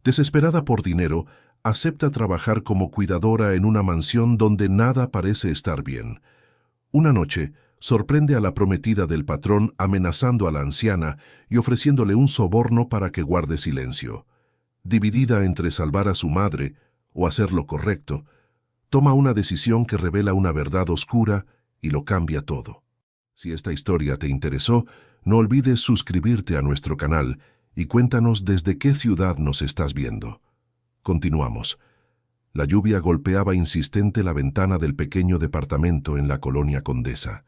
Desesperada por dinero, acepta trabajar como cuidadora en una mansión donde nada parece estar bien. Una noche, sorprende a la prometida del patrón amenazando a la anciana y ofreciéndole un soborno para que guarde silencio. Dividida entre salvar a su madre o hacer lo correcto, toma una decisión que revela una verdad oscura y lo cambia todo. Si esta historia te interesó, no olvides suscribirte a nuestro canal y cuéntanos desde qué ciudad nos estás viendo. Continuamos. La lluvia golpeaba insistente la ventana del pequeño departamento en la colonia Condesa.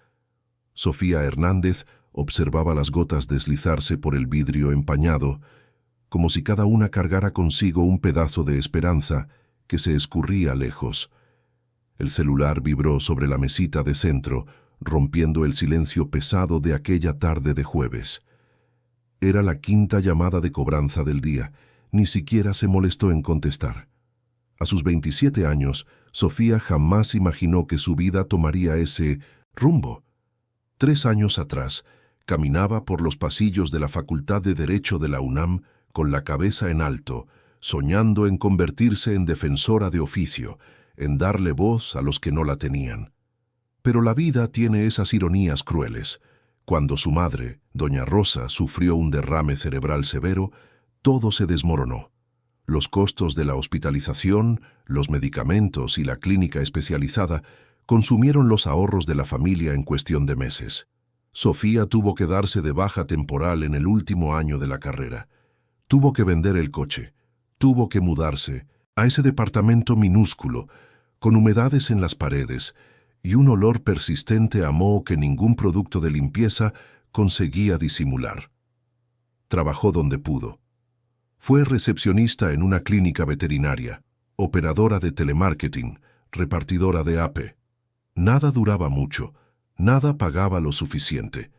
Sofía Hernández observaba las gotas deslizarse por el vidrio empañado, como si cada una cargara consigo un pedazo de esperanza que se escurría lejos. El celular vibró sobre la mesita de centro, rompiendo el silencio pesado de aquella tarde de jueves. Era la quinta llamada de cobranza del día. Ni siquiera se molestó en contestar. A sus 27 años, Sofía jamás imaginó que su vida tomaría ese rumbo. 3 años atrás, caminaba por los pasillos de la Facultad de Derecho de la UNAM con la cabeza en alto, soñando en convertirse en defensora de oficio, en darle voz a los que no la tenían. Pero la vida tiene esas ironías crueles. Cuando su madre, doña Rosa, sufrió un derrame cerebral severo, todo se desmoronó. Los costos de la hospitalización, los medicamentos y la clínica especializada consumieron los ahorros de la familia en cuestión de meses. Sofía tuvo que darse de baja temporal en el último año de la carrera. Tuvo que vender el coche. Tuvo que mudarse a ese departamento minúsculo, con humedades en las paredes y un olor persistente a moho que ningún producto de limpieza conseguía disimular. Trabajó donde pudo. Fue recepcionista en una clínica veterinaria, operadora de telemarketing, repartidora de APE. Nada duraba mucho, nada pagaba lo suficiente,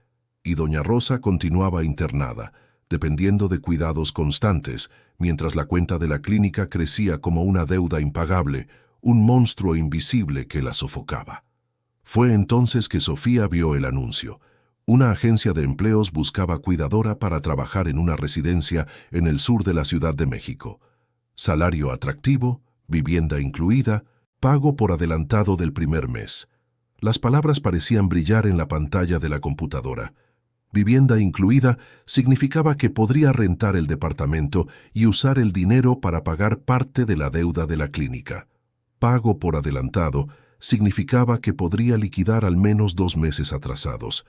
y doña Rosa continuaba internada, dependiendo de cuidados constantes, mientras la cuenta de la clínica crecía como una deuda impagable, un monstruo invisible que la sofocaba. Fue entonces que Sofía vio el anuncio. Una agencia de empleos buscaba cuidadora para trabajar en una residencia en el sur de la Ciudad de México. Salario atractivo, vivienda incluida, pago por adelantado del primer mes. Las palabras parecían brillar en la pantalla de la computadora. Vivienda incluida significaba que podría rentar el departamento y usar el dinero para pagar parte de la deuda de la clínica. Pago por adelantado significaba que podría liquidar al menos 2 meses atrasados.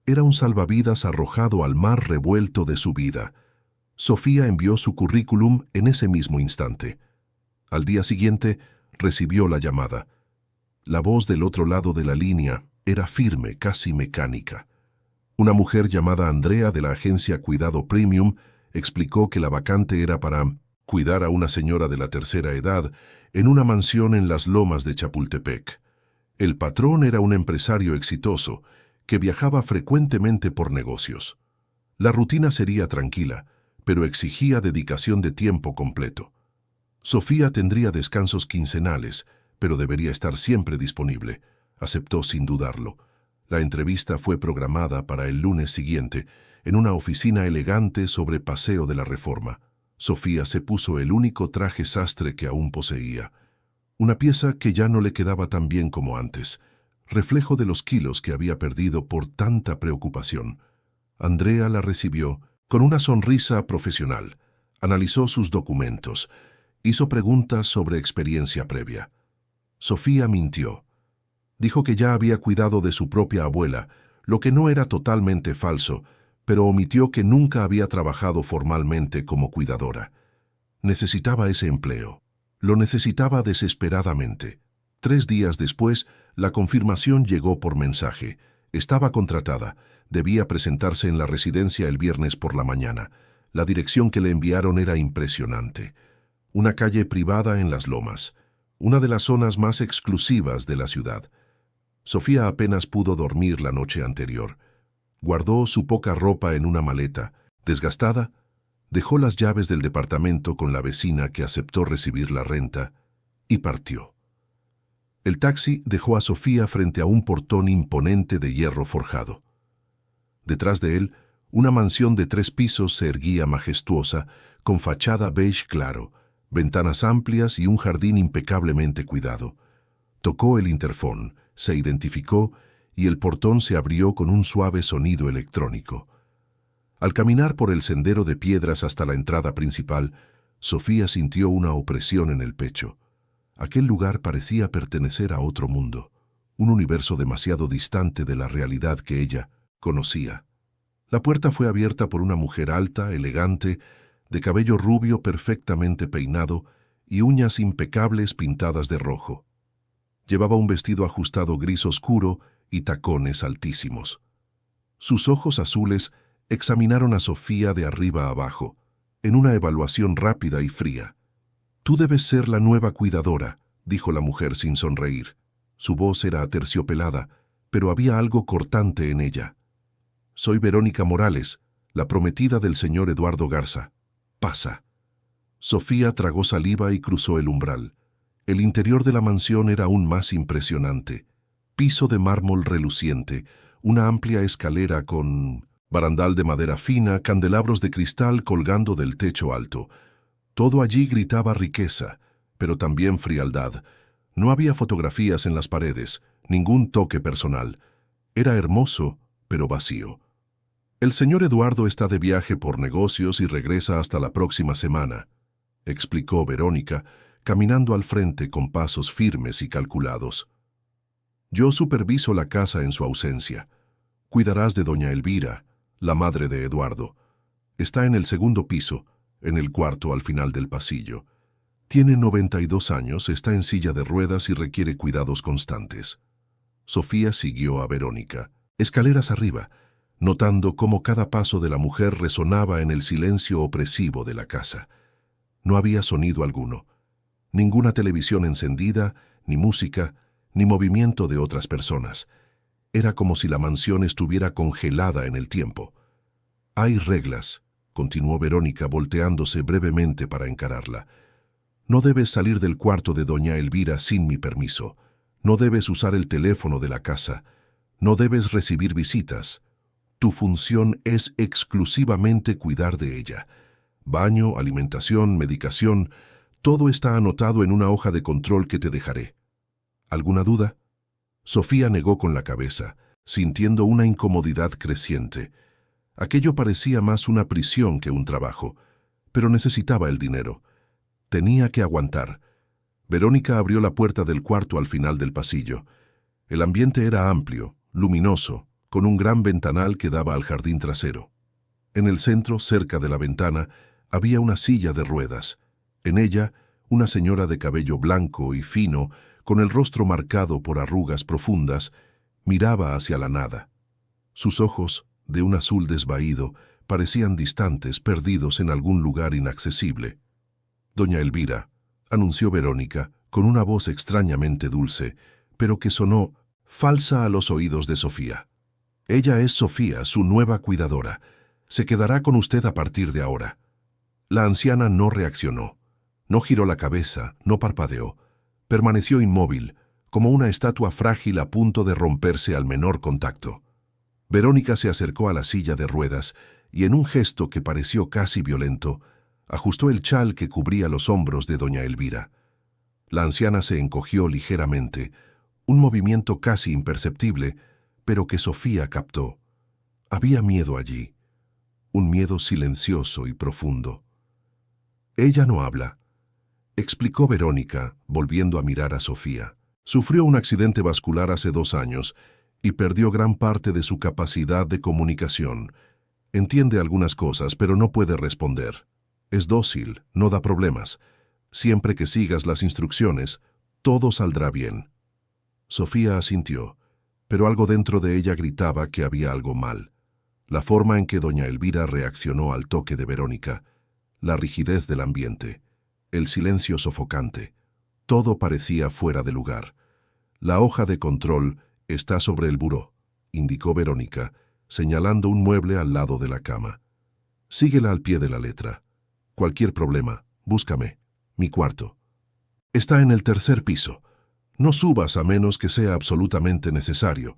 Era un salvavidas arrojado al mar revuelto de su vida. Sofía envió su currículum en ese mismo instante. Al día siguiente, recibió la llamada. La voz del otro lado de la línea era firme, casi mecánica. Una mujer llamada Andrea de la agencia Cuidado Premium explicó que la vacante era para cuidar a una señora de la tercera edad en una mansión en las lomas de Chapultepec. El patrón era un empresario exitoso que viajaba frecuentemente por negocios. La rutina sería tranquila, pero exigía dedicación de tiempo completo. Sofía tendría descansos quincenales, pero debería estar siempre disponible. Aceptó sin dudarlo. La entrevista fue programada para el lunes siguiente, en una oficina elegante sobre Paseo de la Reforma. Sofía se puso el único traje sastre que aún poseía. Una pieza que ya no le quedaba tan bien como antes, reflejo de los kilos que había perdido por tanta preocupación. Andrea la recibió con una sonrisa profesional. Analizó sus documentos. Hizo preguntas sobre experiencia previa. Sofía mintió. Dijo que ya había cuidado de su propia abuela, lo que no era totalmente falso, pero omitió que nunca había trabajado formalmente como cuidadora. Necesitaba ese empleo. Lo necesitaba desesperadamente. 3 días después, la confirmación llegó por mensaje. Estaba contratada. Debía presentarse en la residencia el viernes por la mañana. La dirección que le enviaron era impresionante. Una calle privada en Las Lomas, una de las zonas más exclusivas de la ciudad. Sofía apenas pudo dormir la noche anterior. Guardó su poca ropa en una maleta. Desgastada, dejó las llaves del departamento con la vecina que aceptó recibir la renta y partió. El taxi dejó a Sofía frente a un portón imponente de hierro forjado. Detrás de él, una mansión de 3 pisos se erguía majestuosa, con fachada beige claro, ventanas amplias y un jardín impecablemente cuidado. Tocó el interfón, se identificó y el portón se abrió con un suave sonido electrónico. Al caminar por el sendero de piedras hasta la entrada principal, Sofía sintió una opresión en el pecho. Aquel lugar parecía pertenecer a otro mundo, un universo demasiado distante de la realidad que ella conocía. La puerta fue abierta por una mujer alta, elegante, de cabello rubio perfectamente peinado y uñas impecables pintadas de rojo. Llevaba un vestido ajustado gris oscuro y tacones altísimos. Sus ojos azules examinaron a Sofía de arriba a abajo, en una evaluación rápida y fría. «Tú debes ser la nueva cuidadora», dijo la mujer sin sonreír. Su voz era aterciopelada, pero había algo cortante en ella. «Soy Verónica Morales, la prometida del señor Eduardo Garza. Pasa». Sofía tragó saliva y cruzó el umbral. El interior de la mansión era aún más impresionante. Piso de mármol reluciente, una amplia escalera con barandal de madera fina, candelabros de cristal colgando del techo alto. Todo allí gritaba riqueza, pero también frialdad. No había fotografías en las paredes, ningún toque personal. Era hermoso, pero vacío. «El señor Eduardo está de viaje por negocios y regresa hasta la próxima semana», explicó Verónica, caminando al frente con pasos firmes y calculados. «Yo superviso la casa en su ausencia. Cuidarás de doña Elvira, la madre de Eduardo. Está en el segundo piso, en el cuarto al final del pasillo. Tiene 92 años, está en silla de ruedas y requiere cuidados constantes». Sofía siguió a Verónica, escaleras arriba, notando cómo cada paso de la mujer resonaba en el silencio opresivo de la casa. No había sonido alguno, ninguna televisión encendida, ni música, ni movimiento de otras personas. Era como si la mansión estuviera congelada en el tiempo. «Hay reglas», continuó Verónica volteándose brevemente para encararla. «No debes salir del cuarto de doña Elvira sin mi permiso. No debes usar el teléfono de la casa. No debes recibir visitas. Tu función es exclusivamente cuidar de ella. Baño, alimentación, medicación, todo está anotado en una hoja de control que te dejaré». «¿Alguna duda?». Sofía negó con la cabeza, sintiendo una incomodidad creciente. Aquello parecía más una prisión que un trabajo, pero necesitaba el dinero. Tenía que aguantar. Verónica abrió la puerta del cuarto al final del pasillo. El ambiente era amplio, luminoso, con un gran ventanal que daba al jardín trasero. En el centro, cerca de la ventana, había una silla de ruedas. En ella, una señora de cabello blanco y fino, con el rostro marcado por arrugas profundas, miraba hacia la nada. Sus ojos, de un azul desvaído, parecían distantes, perdidos en algún lugar inaccesible. «Doña Elvira», anunció Verónica, con una voz extrañamente dulce, pero que sonó falsa a los oídos de Sofía. «Ella es Sofía, su nueva cuidadora. Se quedará con usted a partir de ahora». La anciana no reaccionó. No giró la cabeza, no parpadeó. Permaneció inmóvil, como una estatua frágil a punto de romperse al menor contacto. Verónica se acercó a la silla de ruedas y, en un gesto que pareció casi violento, ajustó el chal que cubría los hombros de doña Elvira. La anciana se encogió ligeramente, un movimiento casi imperceptible, pero que Sofía captó. Había miedo allí, un miedo silencioso y profundo. «Ella no habla», explicó Verónica, volviendo a mirar a Sofía. «Sufrió un accidente vascular hace 2 años y perdió gran parte de su capacidad de comunicación. Entiende algunas cosas, pero no puede responder. Es dócil, no da problemas. Siempre que sigas las instrucciones, todo saldrá bien». Sofía asintió, pero algo dentro de ella gritaba que había algo mal. La forma en que doña Elvira reaccionó al toque de Verónica, la rigidez del ambiente, el silencio sofocante, todo parecía fuera de lugar. «La hoja de control está sobre el buró», indicó Verónica, señalando un mueble al lado de la cama. «Síguela al pie de la letra. Cualquier problema, búscame. Mi cuarto. Está en el 3er piso. No subas a menos que sea absolutamente necesario».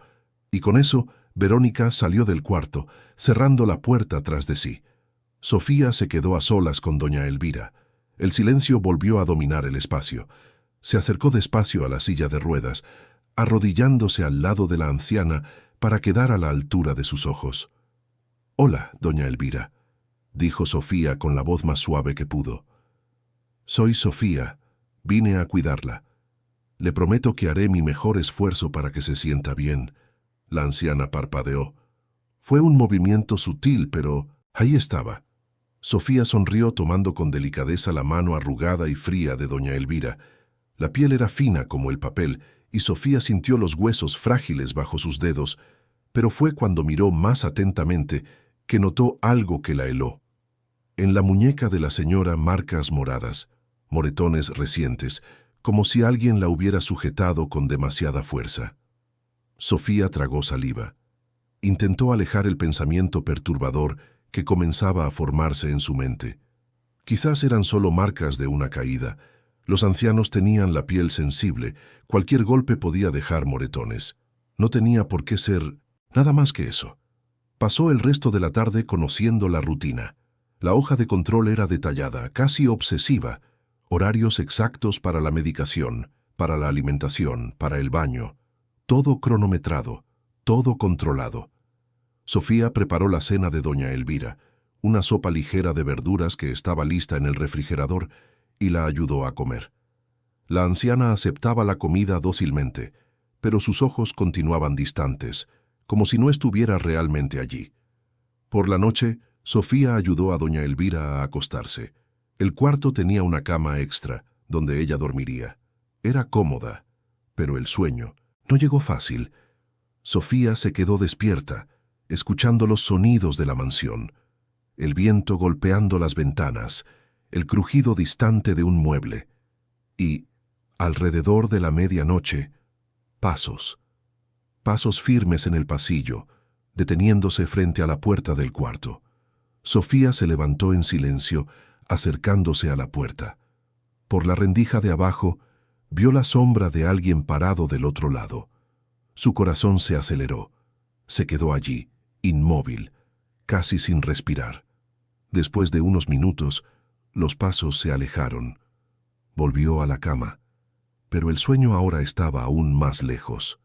Y con eso, Verónica salió del cuarto, cerrando la puerta tras de sí. Sofía se quedó a solas con doña Elvira. El silencio volvió a dominar el espacio. Se acercó despacio a la silla de ruedas, arrodillándose al lado de la anciana para quedar a la altura de sus ojos. «Hola, doña Elvira», dijo Sofía con la voz más suave que pudo. «Soy Sofía. Vine a cuidarla. Le prometo que haré mi mejor esfuerzo para que se sienta bien». La anciana parpadeó. Fue un movimiento sutil, pero ahí estaba. Sofía sonrió tomando con delicadeza la mano arrugada y fría de doña Elvira. La piel era fina como el papel, y Sofía sintió los huesos frágiles bajo sus dedos, pero fue cuando miró más atentamente que notó algo que la heló. En la muñeca de la señora marcas moradas, moretones recientes, como si alguien la hubiera sujetado con demasiada fuerza. Sofía tragó saliva. Intentó alejar el pensamiento perturbador que comenzaba a formarse en su mente. Quizás eran solo marcas de una caída. Los ancianos tenían la piel sensible, cualquier golpe podía dejar moretones. No tenía por qué ser nada más que eso. Pasó el resto de la tarde conociendo la rutina. La hoja de control era detallada, casi obsesiva. Horarios exactos para la medicación, para la alimentación, para el baño. Todo cronometrado, todo controlado. Sofía preparó la cena de doña Elvira, una sopa ligera de verduras que estaba lista en el refrigerador, y la ayudó a comer. La anciana aceptaba la comida dócilmente, pero sus ojos continuaban distantes, como si no estuviera realmente allí. Por la noche, Sofía ayudó a doña Elvira a acostarse. El cuarto tenía una cama extra, donde ella dormiría. Era cómoda, pero el sueño no llegó fácil. Sofía se quedó despierta, escuchando los sonidos de la mansión, el viento golpeando las ventanas, el crujido distante de un mueble, y, alrededor de la medianoche, pasos firmes en el pasillo, deteniéndose frente a la puerta del cuarto. Sofía se levantó en silencio, acercándose a la puerta. Por la rendija de abajo, vio la sombra de alguien parado del otro lado. Su corazón se aceleró. Se quedó allí, inmóvil, casi sin respirar. Después de unos minutos, los pasos se alejaron. Volvió a la cama, pero el sueño ahora estaba aún más lejos.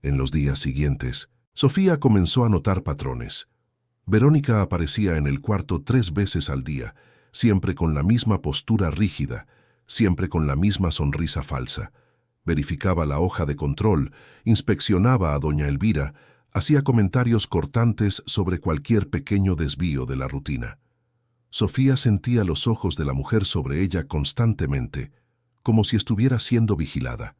En los días siguientes, Sofía comenzó a notar patrones. Verónica aparecía en el cuarto 3 veces al día, siempre con la misma postura rígida, siempre con la misma sonrisa falsa. Verificaba la hoja de control, inspeccionaba a doña Elvira, hacía comentarios cortantes sobre cualquier pequeño desvío de la rutina. Sofía sentía los ojos de la mujer sobre ella constantemente, como si estuviera siendo vigilada.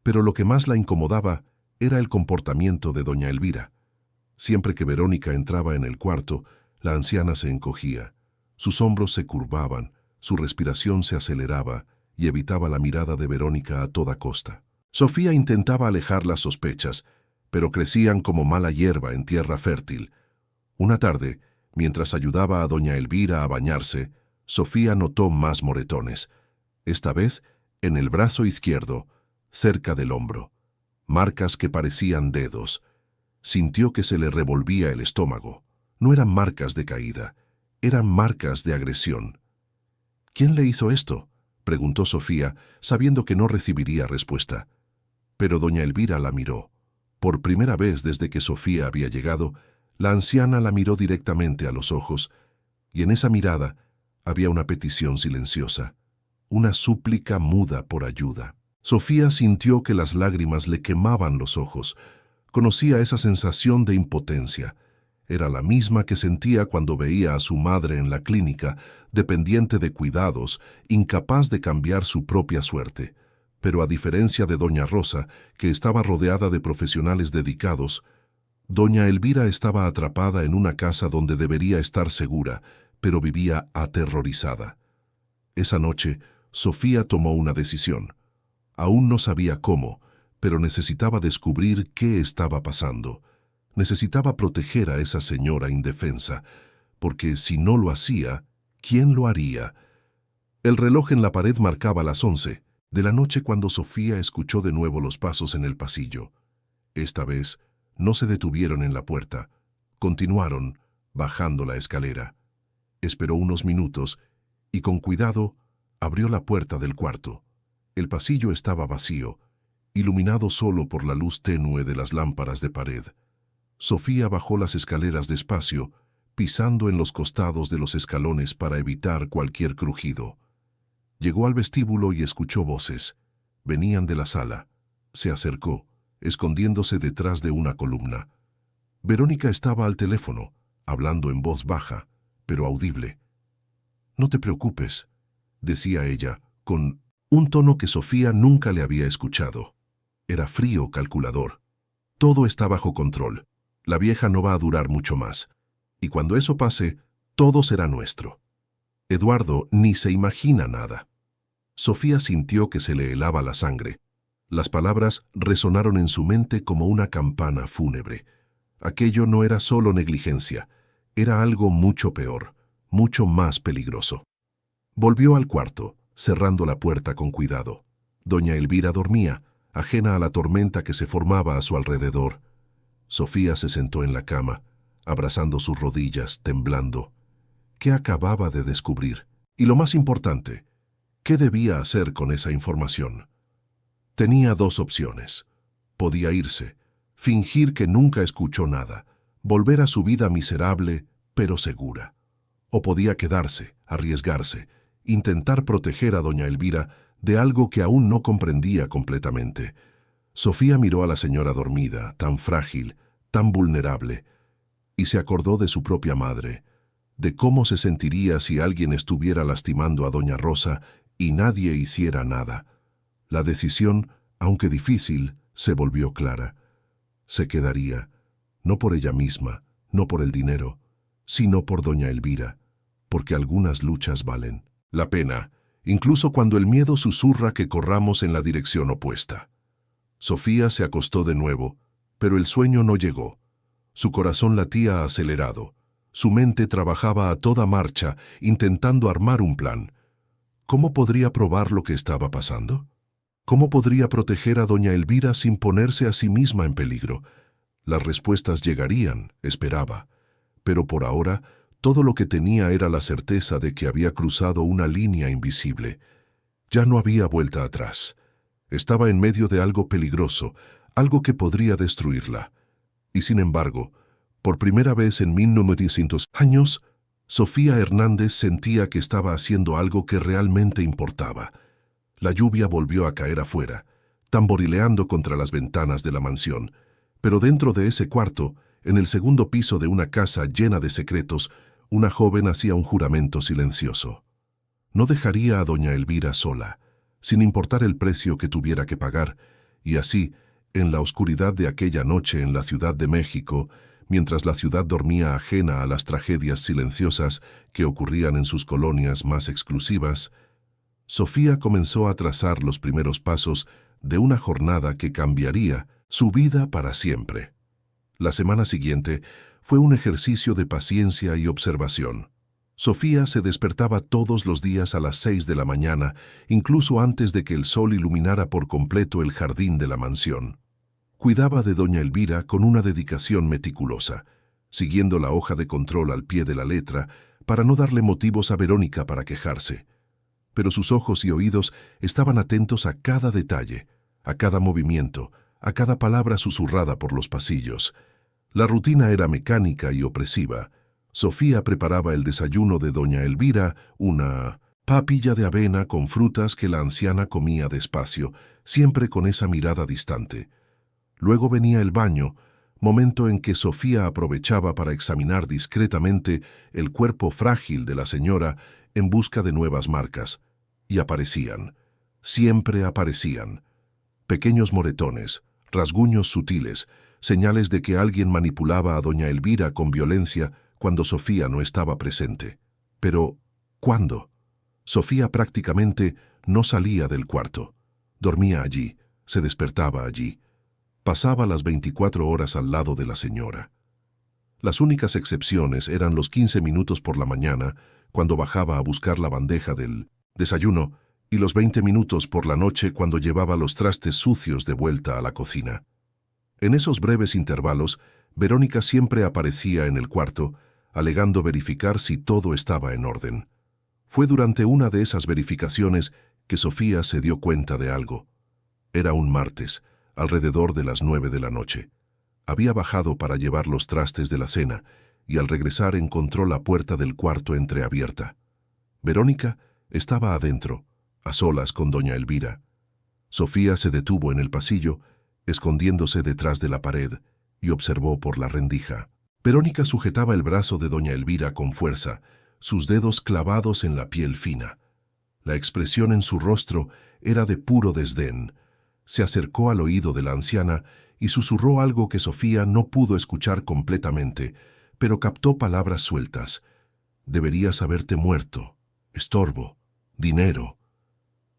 Pero lo que más la incomodaba era el comportamiento de doña Elvira. Siempre que Verónica entraba en el cuarto, la anciana se encogía. Sus hombros se curvaban, su respiración se aceleraba y evitaba la mirada de Verónica a toda costa. Sofía intentaba alejar las sospechas, pero crecían como mala hierba en tierra fértil. Una tarde, mientras ayudaba a doña Elvira a bañarse, Sofía notó más moretones. Esta vez, en el brazo izquierdo, cerca del hombro. Marcas que parecían dedos. Sintió que se le revolvía el estómago. No eran marcas de caída, eran marcas de agresión. «¿Quién le hizo esto?», preguntó Sofía, sabiendo que no recibiría respuesta. Pero doña Elvira la miró. Por primera vez desde que Sofía había llegado, la anciana la miró directamente a los ojos, y en esa mirada había una petición silenciosa, una súplica muda por ayuda. Sofía sintió que las lágrimas le quemaban los ojos. Conocía esa sensación de impotencia. Era la misma que sentía cuando veía a su madre en la clínica, dependiente de cuidados, incapaz de cambiar su propia suerte. Pero a diferencia de doña Rosa, que estaba rodeada de profesionales dedicados, doña Elvira estaba atrapada en una casa donde debería estar segura, pero vivía aterrorizada. Esa noche, Sofía tomó una decisión. Aún no sabía cómo, pero necesitaba descubrir qué estaba pasando. Necesitaba proteger a esa señora indefensa, porque si no lo hacía, ¿quién lo haría? El reloj en la pared marcaba las 11 de la noche cuando Sofía escuchó de nuevo los pasos en el pasillo. Esta vez no se detuvieron en la puerta, continuaron bajando la escalera. Esperó unos minutos y con cuidado abrió la puerta del cuarto. El pasillo estaba vacío, iluminado solo por la luz tenue de las lámparas de pared. Sofía bajó las escaleras despacio, pisando en los costados de los escalones para evitar cualquier crujido. Llegó al vestíbulo y escuchó voces. Venían de la sala. Se acercó, escondiéndose detrás de una columna. Verónica estaba al teléfono, hablando en voz baja, pero audible. «No te preocupes», decía ella, con un tono que Sofía nunca le había escuchado. Era frío, calculador. «Todo está bajo control. La vieja no va a durar mucho más. Y cuando eso pase, todo será nuestro». Eduardo ni se imagina nada. Sofía sintió que se le helaba la sangre. Las palabras resonaron en su mente como una campana fúnebre. Aquello no era solo negligencia, era algo mucho peor, mucho más peligroso. Volvió al cuarto, cerrando la puerta con cuidado. Doña Elvira dormía, ajena a la tormenta que se formaba a su alrededor. Sofía se sentó en la cama, abrazando sus rodillas, temblando. ¿Qué acababa de descubrir? Y lo más importante, ¿qué debía hacer con esa información? Tenía dos opciones. Podía irse, fingir que nunca escuchó nada, volver a su vida miserable, pero segura. O podía quedarse, arriesgarse, intentar proteger a doña Elvira de algo que aún no comprendía completamente. Sofía miró a la señora dormida, tan frágil, tan vulnerable, y se acordó de su propia madre, de cómo se sentiría si alguien estuviera lastimando a doña Rosa y nadie hiciera nada. La decisión, aunque difícil, se volvió clara. Se quedaría, no por ella misma, no por el dinero, sino por doña Elvira, porque algunas luchas valen la pena, incluso cuando el miedo susurra que corramos en la dirección opuesta. Sofía se acostó de nuevo, pero el sueño no llegó. Su corazón latía acelerado. Su mente trabajaba a toda marcha, intentando armar un plan. ¿Cómo podría probar lo que estaba pasando? ¿Cómo podría proteger a doña Elvira sin ponerse a sí misma en peligro? Las respuestas llegarían, esperaba. Pero por ahora, todo lo que tenía era la certeza de que había cruzado una línea invisible. Ya no había vuelta atrás. Estaba en medio de algo peligroso, algo que podría destruirla. Y sin embargo, por primera vez en 1900 años, Sofía Hernández sentía que estaba haciendo algo que realmente importaba. La lluvia volvió a caer afuera, tamborileando contra las ventanas de la mansión, pero dentro de ese cuarto, en el segundo piso de una casa llena de secretos, una joven hacía un juramento silencioso. No dejaría a doña Elvira sola, sin importar el precio que tuviera que pagar, y así, en la oscuridad de aquella noche en la Ciudad de México, mientras la ciudad dormía ajena a las tragedias silenciosas que ocurrían en sus colonias más exclusivas, Sofía comenzó a trazar los primeros pasos de una jornada que cambiaría su vida para siempre. La semana siguiente fue un ejercicio de paciencia y observación. Sofía se despertaba todos los días a las 6 de la mañana, incluso antes de que el sol iluminara por completo el jardín de la mansión. Cuidaba de doña Elvira con una dedicación meticulosa, siguiendo la hoja de control al pie de la letra para no darle motivos a Verónica para quejarse. Pero sus ojos y oídos estaban atentos a cada detalle, a cada movimiento, a cada palabra susurrada por los pasillos. La rutina era mecánica y opresiva. Sofía preparaba el desayuno de doña Elvira, una papilla de avena con frutas que la anciana comía despacio, siempre con esa mirada distante. Luego venía el baño, momento en que Sofía aprovechaba para examinar discretamente el cuerpo frágil de la señora en busca de nuevas marcas. Y aparecían, siempre aparecían. Pequeños moretones, rasguños sutiles, señales de que alguien manipulaba a doña Elvira con violencia cuando Sofía no estaba presente. Pero, ¿cuándo? Sofía prácticamente no salía del cuarto. Dormía allí, se despertaba allí. Pasaba las 24 horas al lado de la señora. Las únicas excepciones eran los 15 minutos por la mañana, cuando bajaba a buscar la bandeja del desayuno, y los 20 minutos por la noche cuando llevaba los trastes sucios de vuelta a la cocina. En esos breves intervalos, Verónica siempre aparecía en el cuarto, alegando verificar si todo estaba en orden. Fue durante una de esas verificaciones que Sofía se dio cuenta de algo. Era un martes, alrededor de las 9 de la noche. Había bajado para llevar los trastes de la cena y al regresar encontró la puerta del cuarto entreabierta. Verónica estaba adentro, a solas con doña Elvira. Sofía se detuvo en el pasillo, escondiéndose detrás de la pared, y observó por la rendija. Verónica sujetaba el brazo de doña Elvira con fuerza, sus dedos clavados en la piel fina. La expresión en su rostro era de puro desdén. Se acercó al oído de la anciana y susurró algo que Sofía no pudo escuchar completamente, pero captó palabras sueltas. Deberías haberte muerto. Estorbo. Dinero.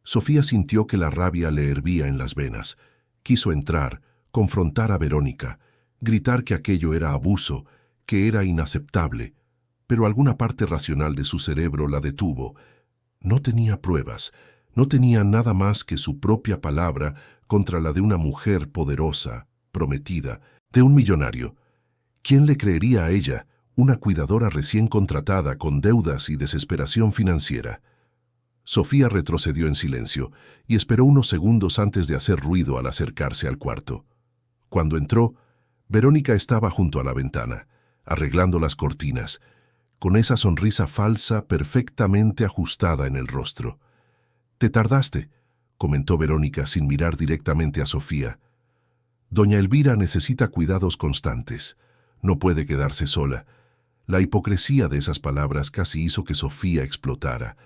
Sofía sintió que la rabia le hervía en las venas. Quiso entrar, confrontar a Verónica, gritar que aquello era abuso, que era inaceptable, pero alguna parte racional de su cerebro la detuvo. No tenía pruebas, no tenía nada más que su propia palabra contra la de una mujer poderosa, prometida, de un millonario. ¿Quién le creería a ella, una cuidadora recién contratada con deudas y desesperación financiera? Sofía retrocedió en silencio y esperó unos segundos antes de hacer ruido al acercarse al cuarto. Cuando entró, Verónica estaba junto a la ventana, arreglando las cortinas, con esa sonrisa falsa perfectamente ajustada en el rostro. «Te tardaste», comentó Verónica sin mirar directamente a Sofía. «Doña Elvira necesita cuidados constantes. No puede quedarse sola». La hipocresía de esas palabras casi hizo que Sofía explotara,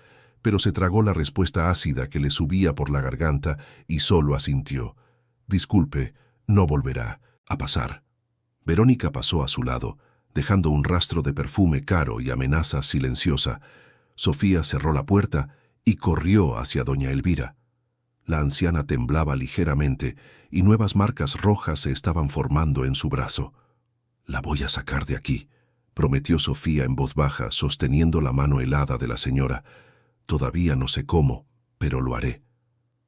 pero se tragó la respuesta ácida que le subía por la garganta y solo asintió. «Disculpe, no volverá a pasar». Verónica pasó a su lado, dejando un rastro de perfume caro y amenaza silenciosa. Sofía cerró la puerta y corrió hacia doña Elvira. La anciana temblaba ligeramente y nuevas marcas rojas se estaban formando en su brazo. «La voy a sacar de aquí», prometió Sofía en voz baja, sosteniendo la mano helada de la señora. «Todavía no sé cómo, pero lo haré».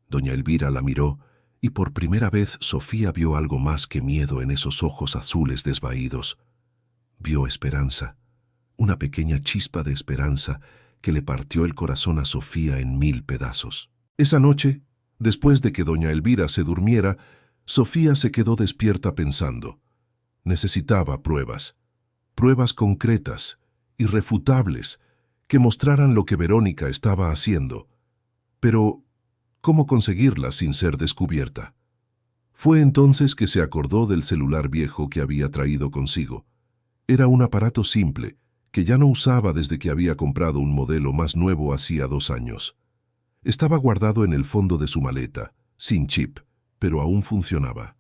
Doña Elvira la miró, y por primera vez Sofía vio algo más que miedo en esos ojos azules desvaídos. Vio esperanza, una pequeña chispa de esperanza que le partió el corazón a Sofía en 1000 pedazos. Esa noche, después de que doña Elvira se durmiera, Sofía se quedó despierta pensando. Necesitaba pruebas, pruebas concretas, irrefutables, que mostraran lo que Verónica estaba haciendo. Pero, ¿cómo conseguirlas sin ser descubierta? Fue entonces que se acordó del celular viejo que había traído consigo. Era un aparato simple, que ya no usaba desde que había comprado un modelo más nuevo hacía 2 años. Estaba guardado en el fondo de su maleta, sin chip, pero aún funcionaba.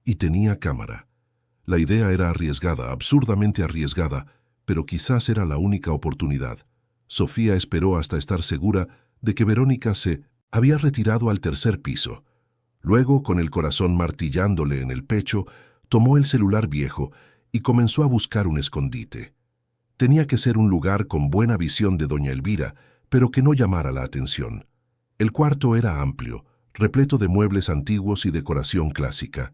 Y tenía cámara. La idea era arriesgada, absurdamente arriesgada, pero quizás era la única oportunidad. Sofía esperó hasta estar segura de que Verónica se había retirado al 3er piso. Luego, con el corazón martillándole en el pecho, tomó el celular viejo y comenzó a buscar un escondite. Tenía que ser un lugar con buena visión de doña Elvira, pero que no llamara la atención. El cuarto era amplio, repleto de muebles antiguos y decoración clásica.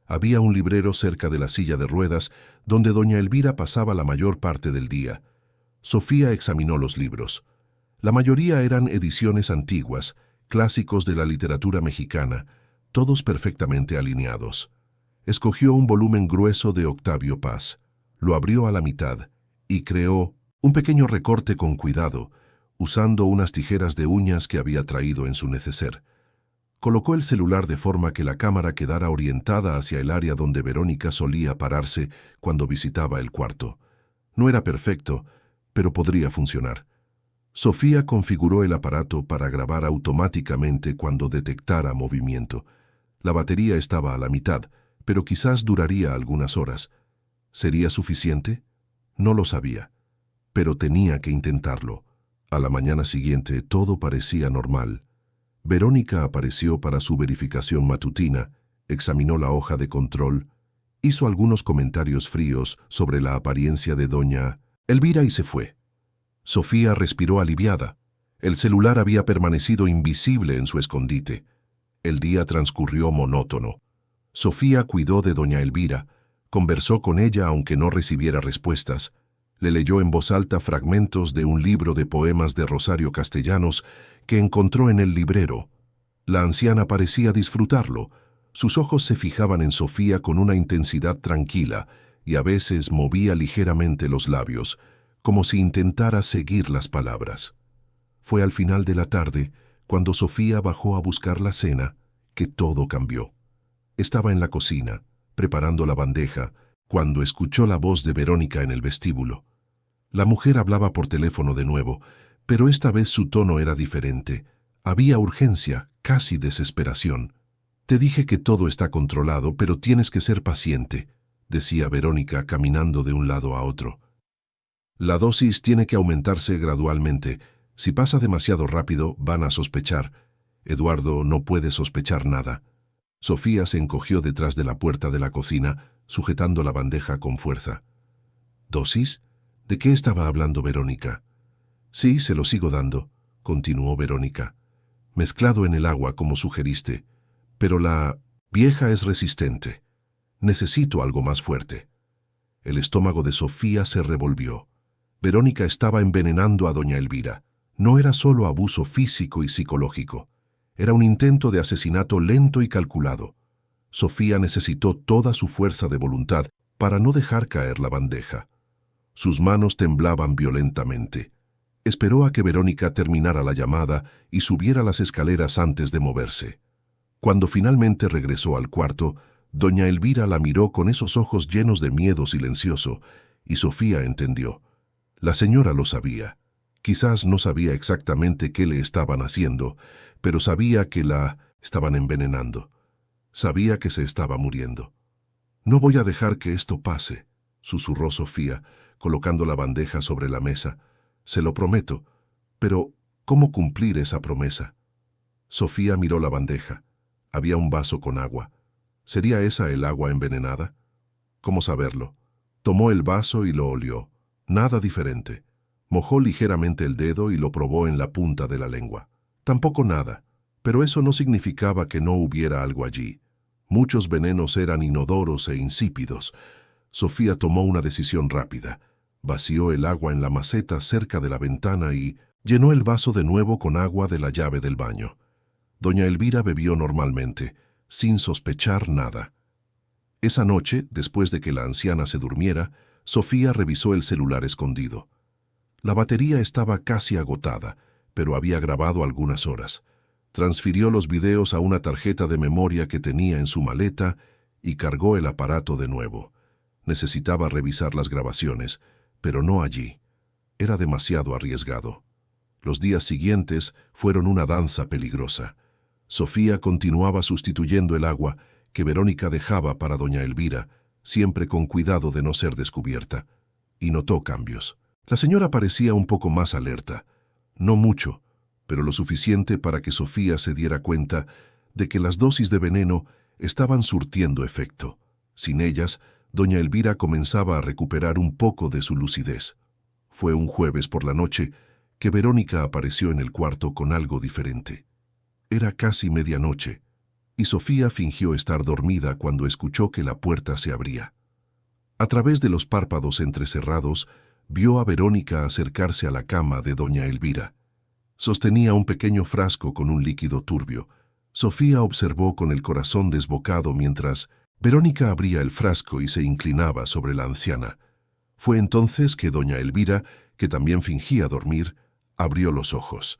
Había un librero cerca de la silla de ruedas, donde doña Elvira pasaba la mayor parte del día. Sofía examinó los libros. La mayoría eran ediciones antiguas, clásicos de la literatura mexicana, todos perfectamente alineados. Escogió un volumen grueso de Octavio Paz, lo abrió a la mitad y creó un pequeño recorte con cuidado, usando unas tijeras de uñas que había traído en su neceser. Colocó el celular de forma que la cámara quedara orientada hacia el área donde Verónica solía pararse cuando visitaba el cuarto. No era perfecto, pero podría funcionar. Sofía configuró el aparato para grabar automáticamente cuando detectara movimiento. La batería estaba a la mitad, pero quizás duraría algunas horas. ¿Sería suficiente? No lo sabía, pero tenía que intentarlo. A la mañana siguiente todo parecía normal. Verónica apareció para su verificación matutina, examinó la hoja de control, hizo algunos comentarios fríos sobre la apariencia de doña Elvira y se fue. Sofía respiró aliviada. El celular había permanecido invisible en su escondite. El día transcurrió monótono. Sofía cuidó de doña Elvira, conversó con ella aunque no recibiera respuestas, Le leyó en voz alta fragmentos de un libro de poemas de Rosario Castellanos que encontró en el librero. La anciana parecía disfrutarlo. Sus ojos se fijaban en Sofía con una intensidad tranquila y a veces movía ligeramente los labios, como si intentara seguir las palabras. Fue al final de la tarde, cuando Sofía bajó a buscar la cena, que todo cambió. Estaba en la cocina, preparando la bandeja, cuando escuchó la voz de Verónica en el vestíbulo. La mujer hablaba por teléfono de nuevo, pero esta vez su tono era diferente. Había urgencia, casi desesperación. «Te dije que todo está controlado, pero tienes que ser paciente», decía Verónica caminando de un lado a otro. «La dosis tiene que aumentarse gradualmente. Si pasa demasiado rápido, van a sospechar. Eduardo no puede sospechar nada». Sofía se encogió detrás de la puerta de la cocina, sujetando la bandeja con fuerza. «¿Dosis? ¿De qué estaba hablando Verónica?» «Sí, se lo sigo dando», continuó Verónica. «Mezclado en el agua, como sugeriste. Pero la vieja es resistente. Necesito algo más fuerte». El estómago de Sofía se revolvió. Verónica estaba envenenando a doña Elvira. No era solo abuso físico y psicológico. Era un intento de asesinato lento y calculado. Sofía necesitó toda su fuerza de voluntad para no dejar caer la bandeja. Sus manos temblaban violentamente. Esperó a que Verónica terminara la llamada y subiera las escaleras antes de moverse. Cuando finalmente regresó al cuarto, doña Elvira la miró con esos ojos llenos de miedo silencioso, y Sofía entendió. La señora lo sabía. Quizás no sabía exactamente qué le estaban haciendo, pero sabía que la estaban envenenando. Sabía que se estaba muriendo. «No voy a dejar que esto pase», susurró Sofía, colocando la bandeja sobre la mesa. «Se lo prometo. Pero, ¿cómo cumplir esa promesa?» Sofía miró la bandeja. Había un vaso con agua. ¿Sería esa el agua envenenada? ¿Cómo saberlo? Tomó el vaso y lo olió. Nada diferente. Mojó ligeramente el dedo y lo probó en la punta de la lengua. Tampoco nada. Pero eso no significaba que no hubiera algo allí. Muchos venenos eran inodoros e insípidos. Sofía tomó una decisión rápida. Vació el agua en la maceta cerca de la ventana y llenó el vaso de nuevo con agua de la llave del baño. Doña Elvira bebió normalmente, sin sospechar nada. Esa noche, después de que la anciana se durmiera, Sofía revisó el celular escondido. La batería estaba casi agotada, pero había grabado algunas horas. Transfirió los videos a una tarjeta de memoria que tenía en su maleta y cargó el aparato de nuevo. Necesitaba revisar las grabaciones, pero no allí. Era demasiado arriesgado. Los días siguientes fueron una danza peligrosa. Sofía continuaba sustituyendo el agua que Verónica dejaba para doña Elvira, siempre con cuidado de no ser descubierta, y notó cambios. La señora parecía un poco más alerta. No mucho, pero lo suficiente para que Sofía se diera cuenta de que las dosis de veneno estaban surtiendo efecto. Sin ellas, doña Elvira comenzaba a recuperar un poco de su lucidez. Fue un jueves por la noche que Verónica apareció en el cuarto con algo diferente. Era casi medianoche, y Sofía fingió estar dormida cuando escuchó que la puerta se abría. A través de los párpados entrecerrados, vio a Verónica acercarse a la cama de doña Elvira. Sostenía un pequeño frasco con un líquido turbio. Sofía observó con el corazón desbocado mientras Verónica abría el frasco y se inclinaba sobre la anciana. Fue entonces que doña Elvira, que también fingía dormir, abrió los ojos.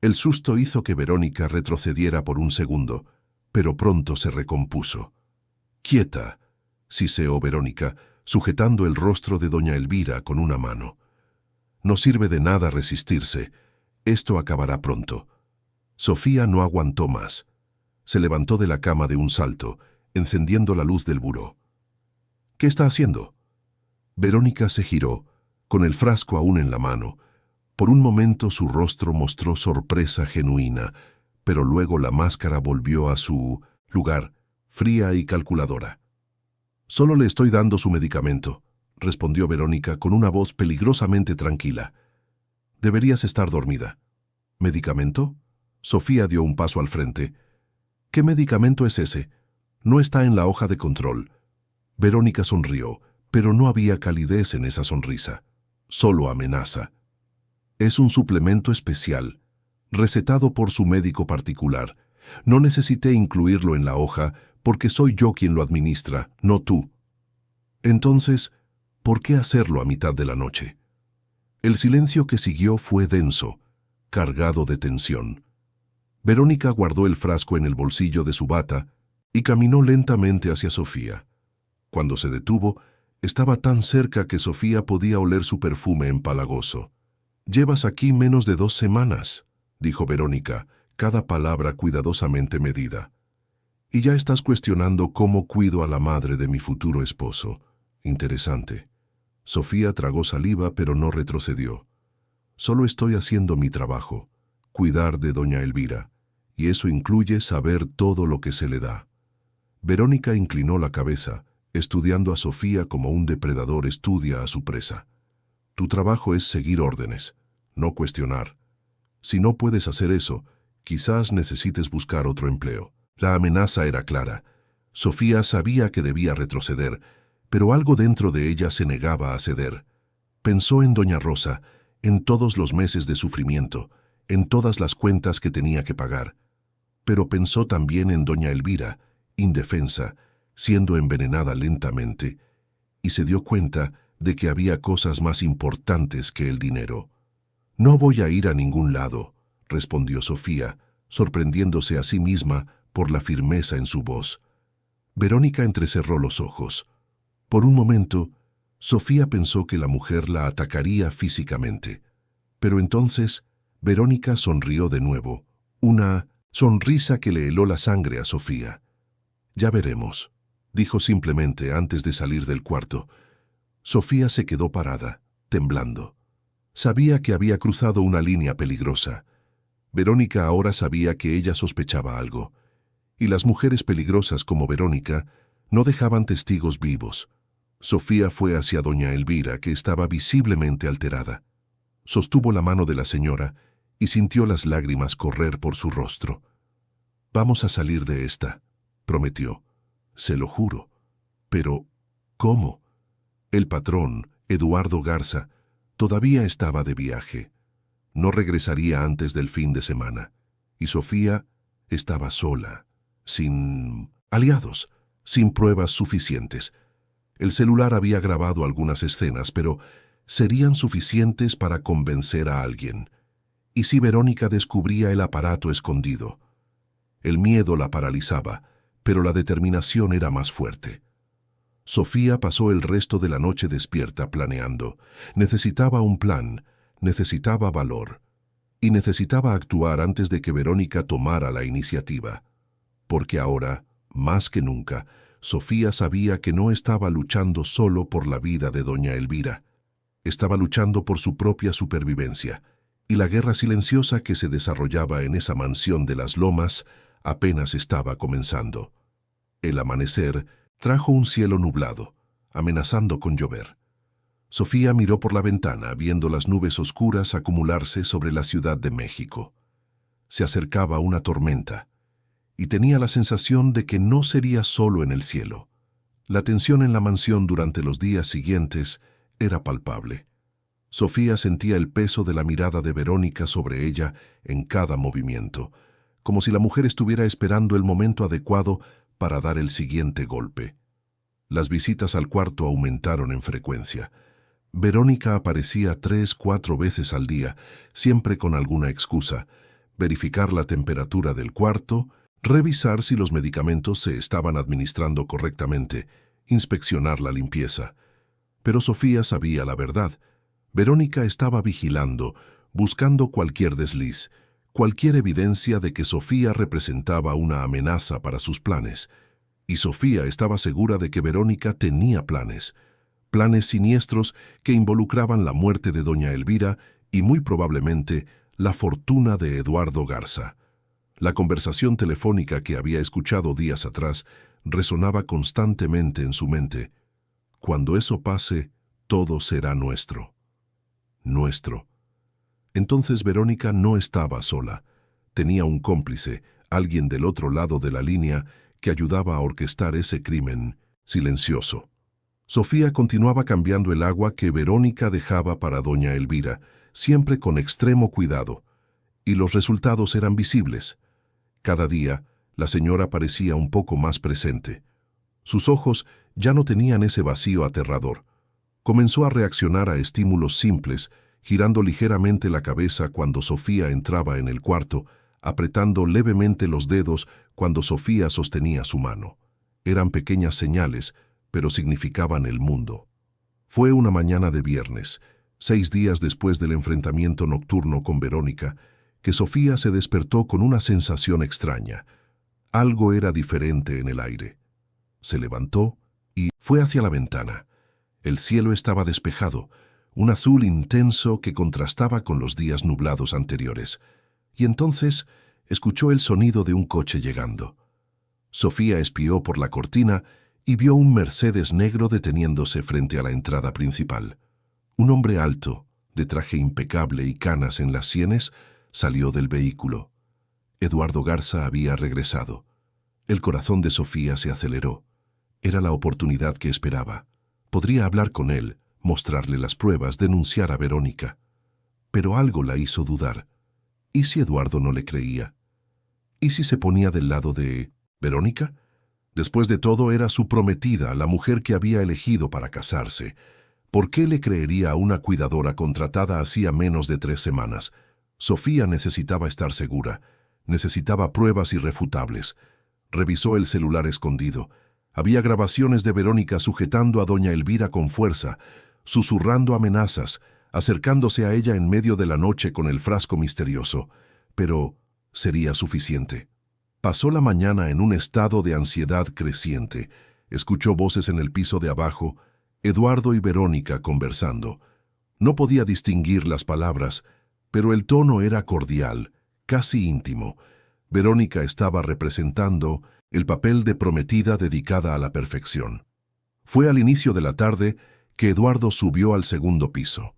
El susto hizo que Verónica retrocediera por un segundo, pero pronto se recompuso. «Quieta», siseó Verónica, sujetando el rostro de doña Elvira con una mano. «No sirve de nada resistirse. Esto acabará pronto». Sofía no aguantó más. Se levantó de la cama de un salto, encendiendo la luz del buró. «¿Qué está haciendo?» Verónica se giró, con el frasco aún en la mano. Por un momento su rostro mostró sorpresa genuina, pero luego la máscara volvió a su lugar, fría y calculadora. «Solo le estoy dando su medicamento», respondió Verónica con una voz peligrosamente tranquila. «Deberías estar dormida». «¿Medicamento?» Sofía dio un paso al frente. «¿Qué medicamento es ese? No está en la hoja de control». Verónica sonrió, pero no había calidez en esa sonrisa. solo amenaza. Es un suplemento especial, recetado por su médico particular. No necesité incluirlo en la hoja porque soy yo quien lo administra, no tú. Entonces, ¿por qué hacerlo a mitad de la noche? El silencio que siguió fue denso, cargado de tensión. Verónica guardó el frasco en el bolsillo de su bata y caminó lentamente hacia Sofía. Cuando se detuvo, estaba tan cerca que Sofía podía oler su perfume empalagoso. «Llevas aquí menos de 2 semanas», dijo Verónica, cada palabra cuidadosamente medida. «Y ya estás cuestionando cómo cuido a la madre de mi futuro esposo. Interesante». Sofía tragó saliva, pero no retrocedió. «Solo estoy haciendo mi trabajo, cuidar de doña Elvira, y eso incluye saber todo lo que se le da». Verónica inclinó la cabeza, estudiando a Sofía como un depredador estudia a su presa. «Tu trabajo es seguir órdenes, no cuestionar. Si no puedes hacer eso, quizás necesites buscar otro empleo». La amenaza era clara. Sofía sabía que debía retroceder, pero algo dentro de ella se negaba a ceder. Pensó en doña Rosa, en todos los meses de sufrimiento, en todas las cuentas que tenía que pagar. Pero pensó también en doña Elvira, indefensa, siendo envenenada lentamente, y se dio cuenta de que había cosas más importantes que el dinero. «No voy a ir a ningún lado», respondió Sofía, sorprendiéndose a sí misma por la firmeza en su voz. Verónica entrecerró los ojos. Por un momento, Sofía pensó que la mujer la atacaría físicamente. Pero entonces, Verónica sonrió de nuevo, una sonrisa que le heló la sangre a Sofía. «Ya veremos», dijo simplemente antes de salir del cuarto. Sofía se quedó parada, temblando. Sabía que había cruzado una línea peligrosa. Verónica ahora sabía que ella sospechaba algo. Y las mujeres peligrosas como Verónica no dejaban testigos vivos. Sofía fue hacia doña Elvira, que estaba visiblemente alterada. Sostuvo la mano de la señora y sintió las lágrimas correr por su rostro. «Vamos a salir de esta», prometió. «Se lo juro». «Pero, ¿cómo?» El patrón, Eduardo Garza, todavía estaba de viaje. No regresaría antes del fin de semana. Y Sofía estaba sola, sin aliados, sin pruebas suficientes. El celular había grabado algunas escenas, pero serían suficientes para convencer a alguien. ¿Y si Verónica descubría el aparato escondido? El miedo la paralizaba, pero la determinación era más fuerte. Sofía pasó el resto de la noche despierta planeando. Necesitaba un plan, necesitaba valor, y necesitaba actuar antes de que Verónica tomara la iniciativa. Porque ahora, más que nunca, Sofía sabía que no estaba luchando solo por la vida de doña Elvira. Estaba luchando por su propia supervivencia, y la guerra silenciosa que se desarrollaba en esa mansión de las Lomas apenas estaba comenzando. El amanecer trajo un cielo nublado, amenazando con llover. Sofía miró por la ventana, viendo las nubes oscuras acumularse sobre la Ciudad de México. Se acercaba una tormenta, y tenía la sensación de que no sería solo en el cielo. La tensión en la mansión durante los días siguientes era palpable. Sofía sentía el peso de la mirada de Verónica sobre ella en cada movimiento, como si la mujer estuviera esperando el momento adecuado para dar el siguiente golpe. Las visitas al cuarto aumentaron en frecuencia. Verónica aparecía 3-4 veces al día, siempre con alguna excusa: verificar la temperatura del cuarto, revisar si los medicamentos se estaban administrando correctamente, inspeccionar la limpieza. Pero Sofía sabía la verdad. Verónica estaba vigilando, buscando cualquier desliz, cualquier evidencia de que Sofía representaba una amenaza para sus planes. Y Sofía estaba segura de que Verónica tenía planes siniestros que involucraban la muerte de doña Elvira y muy probablemente la fortuna de Eduardo Garza. La conversación telefónica que había escuchado días atrás resonaba constantemente en su mente. «Cuando eso pase, todo será nuestro». Nuestro. Entonces Verónica no estaba sola. Tenía un cómplice, alguien del otro lado de la línea que ayudaba a orquestar ese crimen silencioso. Sofía continuaba cambiando el agua que Verónica dejaba para doña Elvira, siempre con extremo cuidado, y los resultados eran visibles. Cada día, la señora parecía un poco más presente. Sus ojos ya no tenían ese vacío aterrador. Comenzó a reaccionar a estímulos simples, girando ligeramente la cabeza cuando Sofía entraba en el cuarto, apretando levemente los dedos cuando Sofía sostenía su mano. Eran pequeñas señales, pero significaban el mundo. Fue una mañana de viernes, 6 días después del enfrentamiento nocturno con Verónica, que Sofía se despertó con una sensación extraña. Algo era diferente en el aire. Se levantó y fue hacia la ventana. El cielo estaba despejado, un azul intenso que contrastaba con los días nublados anteriores. Y entonces escuchó el sonido de un coche llegando. Sofía espió por la cortina y vio un Mercedes negro deteniéndose frente a la entrada principal. Un hombre alto, de traje impecable y canas en las sienes, salió del vehículo. Eduardo Garza había regresado. El corazón de Sofía se aceleró. Era la oportunidad que esperaba. Podría hablar con él, mostrarle las pruebas, denunciar a Verónica. Pero algo la hizo dudar. ¿Y si Eduardo no le creía? ¿Y si se ponía del lado de Verónica? Después de todo, era su prometida, la mujer que había elegido para casarse. ¿Por qué le creería a una cuidadora contratada hacía menos de 3 semanas? Sofía necesitaba estar segura. Necesitaba pruebas irrefutables. Revisó el celular escondido. Había grabaciones de Verónica sujetando a doña Elvira con fuerza, susurrando amenazas, acercándose a ella en medio de la noche con el frasco misterioso. Pero sería suficiente. Pasó la mañana en un estado de ansiedad creciente. Escuchó voces en el piso de abajo, Eduardo y Verónica conversando. No podía distinguir las palabras, pero el tono era cordial, casi íntimo. Verónica estaba representando el papel de prometida dedicada a la perfección. Fue al inicio de la tarde que Eduardo subió al segundo piso.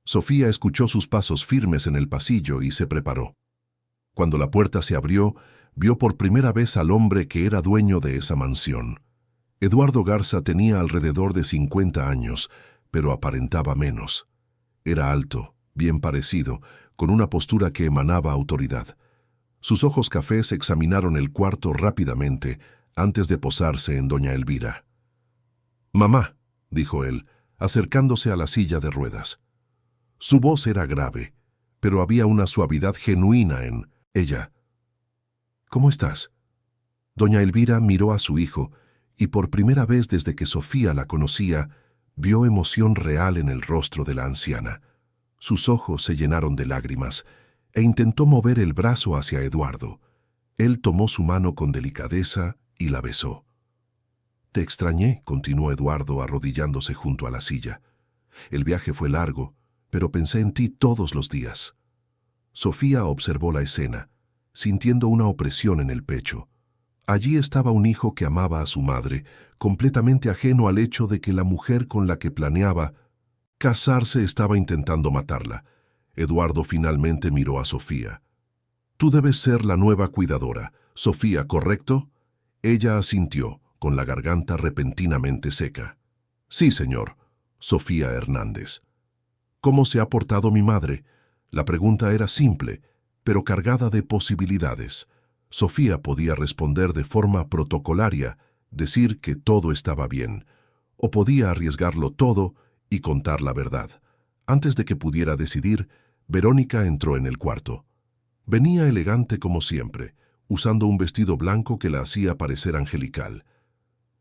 Sofía escuchó sus pasos firmes en el pasillo y se preparó. Cuando la puerta se abrió, vio por primera vez al hombre que era dueño de esa mansión. Eduardo Garza tenía alrededor de 50 años, pero aparentaba menos. Era alto, bien parecido, con una postura que emanaba autoridad. Sus ojos cafés examinaron el cuarto rápidamente antes de posarse en doña Elvira. «Mamá», dijo él, acercándose a la silla de ruedas. Su voz era grave, pero había una suavidad genuina en ella. «¿Cómo estás?» Doña Elvira miró a su hijo y por primera vez desde que Sofía la conocía, vio emoción real en el rostro de la anciana. Sus ojos se llenaron de lágrimas e intentó mover el brazo hacia Eduardo. Él tomó su mano con delicadeza y la besó. «Te extrañé», continuó Eduardo arrodillándose junto a la silla. «El viaje fue largo, pero pensé en ti todos los días». Sofía observó la escena, sintiendo una opresión en el pecho. Allí estaba un hijo que amaba a su madre, completamente ajeno al hecho de que la mujer con la que planeaba casarse estaba intentando matarla. Eduardo finalmente miró a Sofía. «Tú debes ser la nueva cuidadora, Sofía, ¿correcto?» Ella asintió, con la garganta repentinamente seca. «Sí, señor. Sofía Hernández». «¿Cómo se ha portado mi madre?» La pregunta era simple, pero cargada de posibilidades. Sofía podía responder de forma protocolaria, decir que todo estaba bien, o podía arriesgarlo todo y contar la verdad. Antes de que pudiera decidir, Verónica entró en el cuarto. Venía elegante como siempre, usando un vestido blanco que la hacía parecer angelical.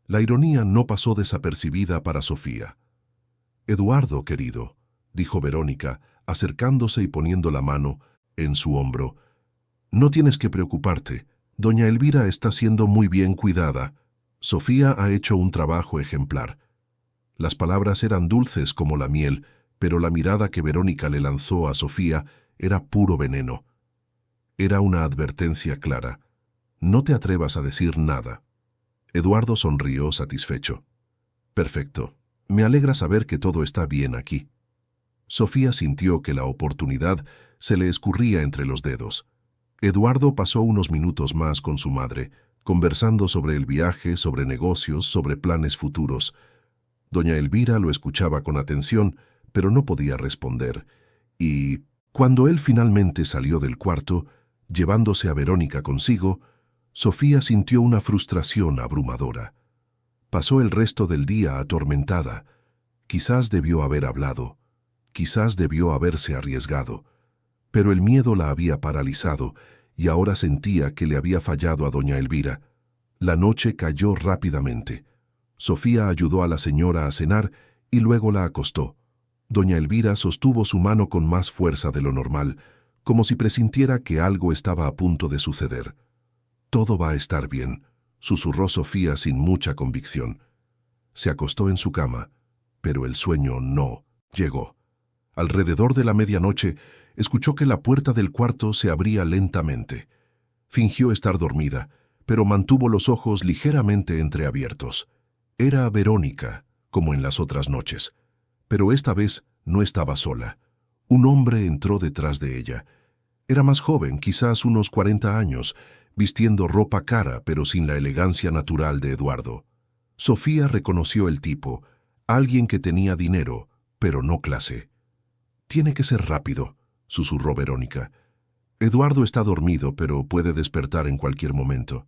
La ironía no pasó desapercibida para Sofía. «Eduardo, querido», dijo Verónica, acercándose y poniendo la mano en su hombro. «No tienes que preocuparte. Doña Elvira está siendo muy bien cuidada. Sofía ha hecho un trabajo ejemplar». Las palabras eran dulces como la miel, pero la mirada que Verónica le lanzó a Sofía era puro veneno. Era una advertencia clara. «No te atrevas a decir nada». Eduardo sonrió satisfecho. «Perfecto. Me alegra saber que todo está bien aquí». Sofía sintió que la oportunidad se le escurría entre los dedos. Eduardo pasó unos minutos más con su madre, conversando sobre el viaje, sobre negocios, sobre planes futuros. Doña Elvira lo escuchaba con atención, pero no podía responder, y, cuando él finalmente salió del cuarto, llevándose a Verónica consigo, Sofía sintió una frustración abrumadora. Pasó el resto del día atormentada. Quizás debió haber hablado, quizás debió haberse arriesgado, pero el miedo la había paralizado y ahora sentía que le había fallado a doña Elvira. La noche cayó rápidamente. Sofía ayudó a la señora a cenar y luego la acostó. Doña Elvira sostuvo su mano con más fuerza de lo normal, como si presintiera que algo estaba a punto de suceder. «Todo va a estar bien», susurró Sofía sin mucha convicción. Se acostó en su cama, pero el sueño no llegó. Alrededor de la medianoche, escuchó que la puerta del cuarto se abría lentamente. Fingió estar dormida, pero mantuvo los ojos ligeramente entreabiertos. Era Verónica, como en las otras noches, pero esta vez no estaba sola. Un hombre entró detrás de ella. Era más joven, quizás unos 40 años, vistiendo ropa cara pero sin la elegancia natural de Eduardo. Sofía reconoció el tipo, alguien que tenía dinero, pero no clase. «Tiene que ser rápido», susurró Verónica. «Eduardo está dormido, pero puede despertar en cualquier momento».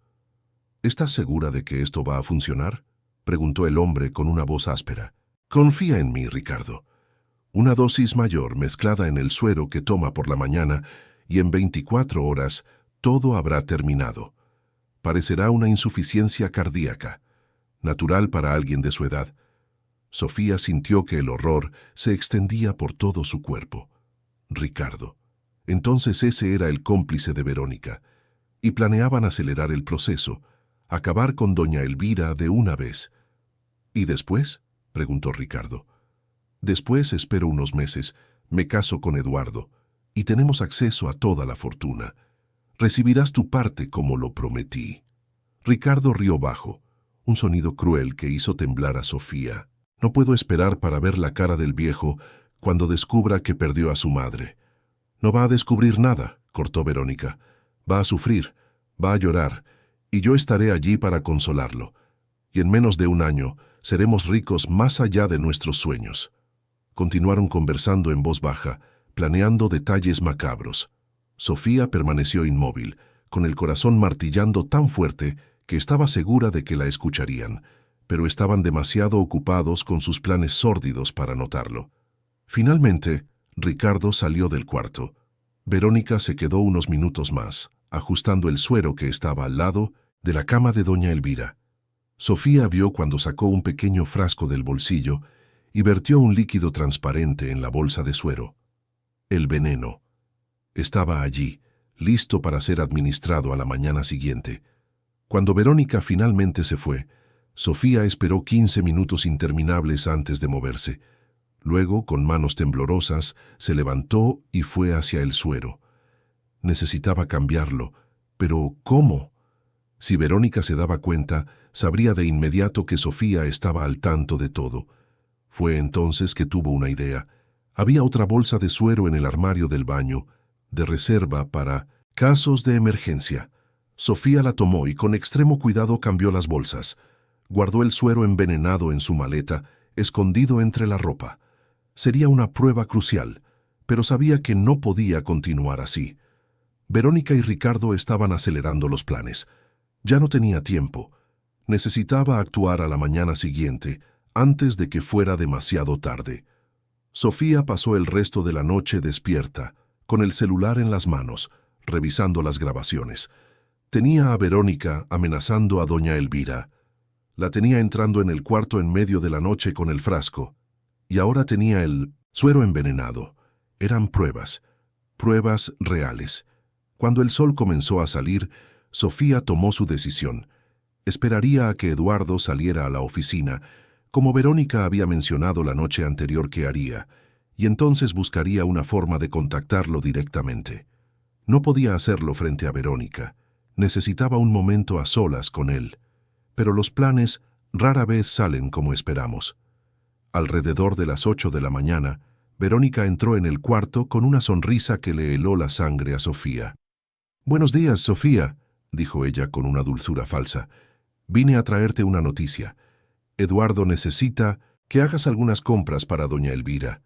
«¿Estás segura de que esto va a funcionar?», preguntó el hombre con una voz áspera. «Confía en mí, Ricardo. Una dosis mayor mezclada en el suero que toma por la mañana y en 24 horas todo habrá terminado. Parecerá una insuficiencia cardíaca, natural para alguien de su edad». Sofía sintió que el horror se extendía por todo su cuerpo. Ricardo. Entonces ese era el cómplice de Verónica, y planeaban acelerar el proceso, acabar con doña Elvira de una vez. «¿Y después?», preguntó Ricardo. «Después espero unos meses, me caso con Eduardo, y tenemos acceso a toda la fortuna. Recibirás tu parte como lo prometí». Ricardo rió bajo, un sonido cruel que hizo temblar a Sofía. «No puedo esperar para ver la cara del viejo cuando descubra que perdió a su madre». «No va a descubrir nada», cortó Verónica. «Va a sufrir, va a llorar, y yo estaré allí para consolarlo. Y en menos de un año seremos ricos más allá de nuestros sueños». Continuaron conversando en voz baja, planeando detalles macabros. Sofía permaneció inmóvil, con el corazón martillando tan fuerte que estaba segura de que la escucharían, pero estaban demasiado ocupados con sus planes sórdidos para notarlo. Finalmente, Ricardo salió del cuarto. Verónica se quedó unos minutos más, ajustando el suero que estaba al lado de la cama de doña Elvira. Sofía vio cuando sacó un pequeño frasco del bolsillo y vertió un líquido transparente en la bolsa de suero. El veneno. Estaba allí, listo para ser administrado a la mañana siguiente. Cuando Verónica finalmente se fue, Sofía esperó 15 minutos interminables antes de moverse. Luego, con manos temblorosas, se levantó y fue hacia el suero. Necesitaba cambiarlo, pero ¿cómo? Si Verónica se daba cuenta, sabría de inmediato que Sofía estaba al tanto de todo. Fue entonces que tuvo una idea. Había otra bolsa de suero en el armario del baño, de reserva para casos de emergencia. Sofía la tomó y con extremo cuidado cambió las bolsas. Guardó el suero envenenado en su maleta, escondido entre la ropa. Sería una prueba crucial, pero sabía que no podía continuar así. Verónica y Ricardo estaban acelerando los planes. Ya no tenía tiempo. Necesitaba actuar a la mañana siguiente, antes de que fuera demasiado tarde. Sofía pasó el resto de la noche despierta, con el celular en las manos, revisando las grabaciones. Tenía a Verónica amenazando a doña Elvira. La tenía entrando en el cuarto en medio de la noche con el frasco. Y ahora tenía el suero envenenado. Eran pruebas reales. Cuando el sol comenzó a salir, Sofía tomó su decisión. Esperaría a que Eduardo saliera a la oficina, como Verónica había mencionado la noche anterior que haría, y entonces buscaría una forma de contactarlo directamente. No podía hacerlo frente a Verónica. Necesitaba un momento a solas con él. Pero los planes rara vez salen como esperamos. Alrededor de las 8 de la mañana, Verónica entró en el cuarto con una sonrisa que le heló la sangre a Sofía. «Buenos días, Sofía», dijo ella con una dulzura falsa. «Vine a traerte una noticia. Eduardo necesita que hagas algunas compras para doña Elvira.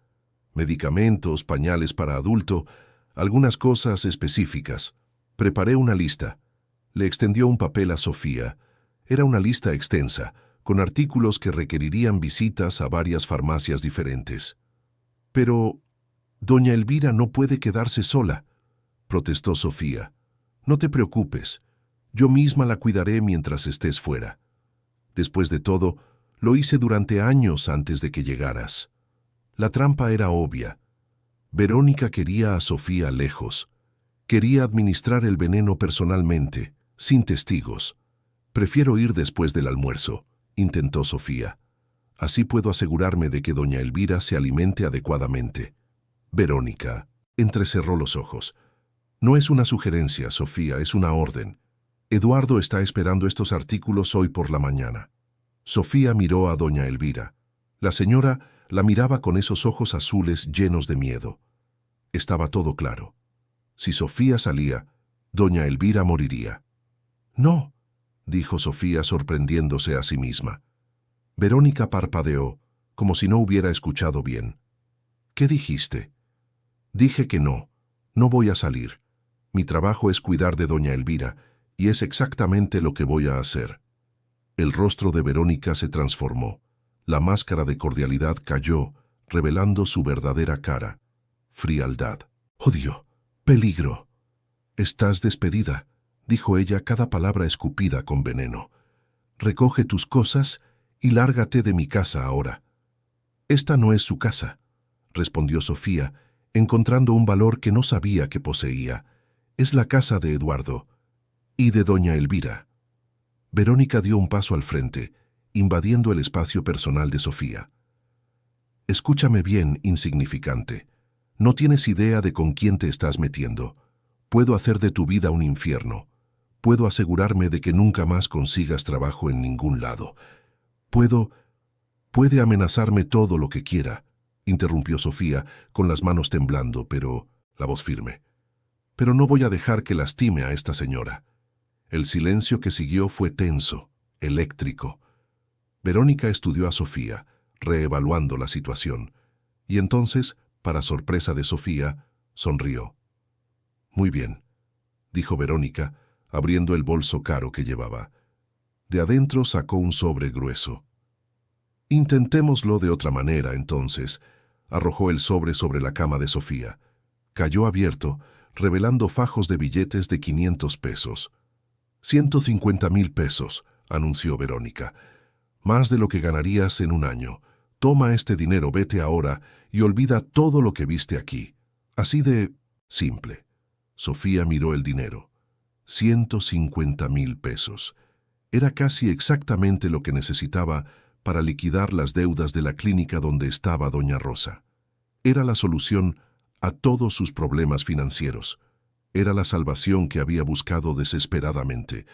Medicamentos, pañales para adulto, algunas cosas específicas. Preparé una lista. Le extendió un papel a Sofía. Era una lista extensa, con artículos que requerirían visitas a varias farmacias diferentes. Pero doña Elvira no puede quedarse sola, protestó Sofía. No te preocupes, yo misma la cuidaré mientras estés fuera. Después de todo, lo hice durante años antes de que llegaras. La trampa era obvia. Verónica quería a Sofía lejos. Quería administrar el veneno personalmente, sin testigos. Prefiero ir después del almuerzo, intentó Sofía. Así puedo asegurarme de que doña Elvira se alimente adecuadamente. Verónica entrecerró los ojos. No es una sugerencia, Sofía, es una orden. Eduardo está esperando estos artículos hoy por la mañana. Sofía miró a doña Elvira. La señora la miraba con esos ojos azules llenos de miedo. Estaba todo claro. Si Sofía salía, doña Elvira moriría. No, dijo Sofía sorprendiéndose a sí misma. Verónica parpadeó, como si no hubiera escuchado bien. ¿Qué dijiste? Dije que no voy a salir. Mi trabajo es cuidar de doña Elvira, y es exactamente lo que voy a hacer. El rostro de Verónica se transformó. La máscara de cordialidad cayó, revelando su verdadera cara. Frialdad, odio, peligro. Estás despedida, dijo ella, cada palabra escupida con veneno. Recoge tus cosas y lárgate de mi casa ahora. Esta no es su casa, respondió Sofía, encontrando un valor que no sabía que poseía. Es la casa de Eduardo y de doña Elvira. Verónica dio un paso al frente, invadiendo el espacio personal de Sofía. Escúchame bien, insignificante. No tienes idea de con quién te estás metiendo. Puedo hacer de tu vida un infierno. Puedo asegurarme de que nunca más consigas trabajo en ningún lado. Puede amenazarme todo lo que quiera, interrumpió Sofía, con las manos temblando, pero la voz firme. Pero no voy a dejar que lastime a esta señora. El silencio que siguió fue tenso, eléctrico. Verónica estudió a Sofía, reevaluando la situación, y entonces, para sorpresa de Sofía, sonrió. Muy bien, dijo Verónica, abriendo el bolso caro que llevaba. De adentro sacó un sobre grueso. Intentémoslo de otra manera, entonces. Arrojó el sobre la cama de Sofía. Cayó abierto, revelando fajos de billetes de 500 pesos. 150,000 pesos, anunció Verónica. Más de lo que ganarías en un año. Toma este dinero, vete ahora y olvida todo lo que viste aquí. Así de simple. Sofía miró el dinero. 150,000 pesos. Era casi exactamente lo que necesitaba para liquidar las deudas de la clínica donde estaba doña Rosa. Era la solución a todos sus problemas financieros. Era la salvación que había buscado desesperadamente.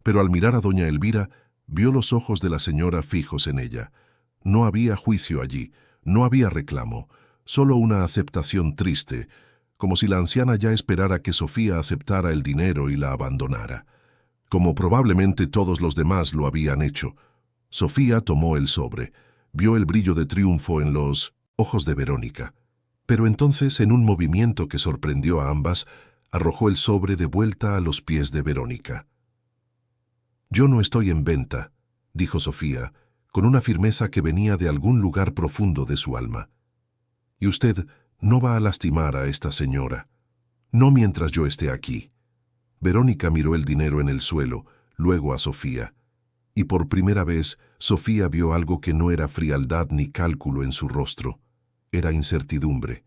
Pero al mirar a doña Elvira, vio los ojos de la señora fijos en ella. No había juicio allí, no había reclamo, solo una aceptación triste, como si la anciana ya esperara que Sofía aceptara el dinero y la abandonara, como probablemente todos los demás lo habían hecho. Sofía tomó el sobre, vio el brillo de triunfo en los ojos de Verónica, pero entonces, en un movimiento que sorprendió a ambas, arrojó el sobre de vuelta a los pies de Verónica. «Yo no estoy en venta», dijo Sofía, con una firmeza que venía de algún lugar profundo de su alma. «Y usted no va a lastimar a esta señora. No mientras yo esté aquí». Verónica miró el dinero en el suelo, luego a Sofía. Y por primera vez, Sofía vio algo que no era frialdad ni cálculo en su rostro. Era incertidumbre.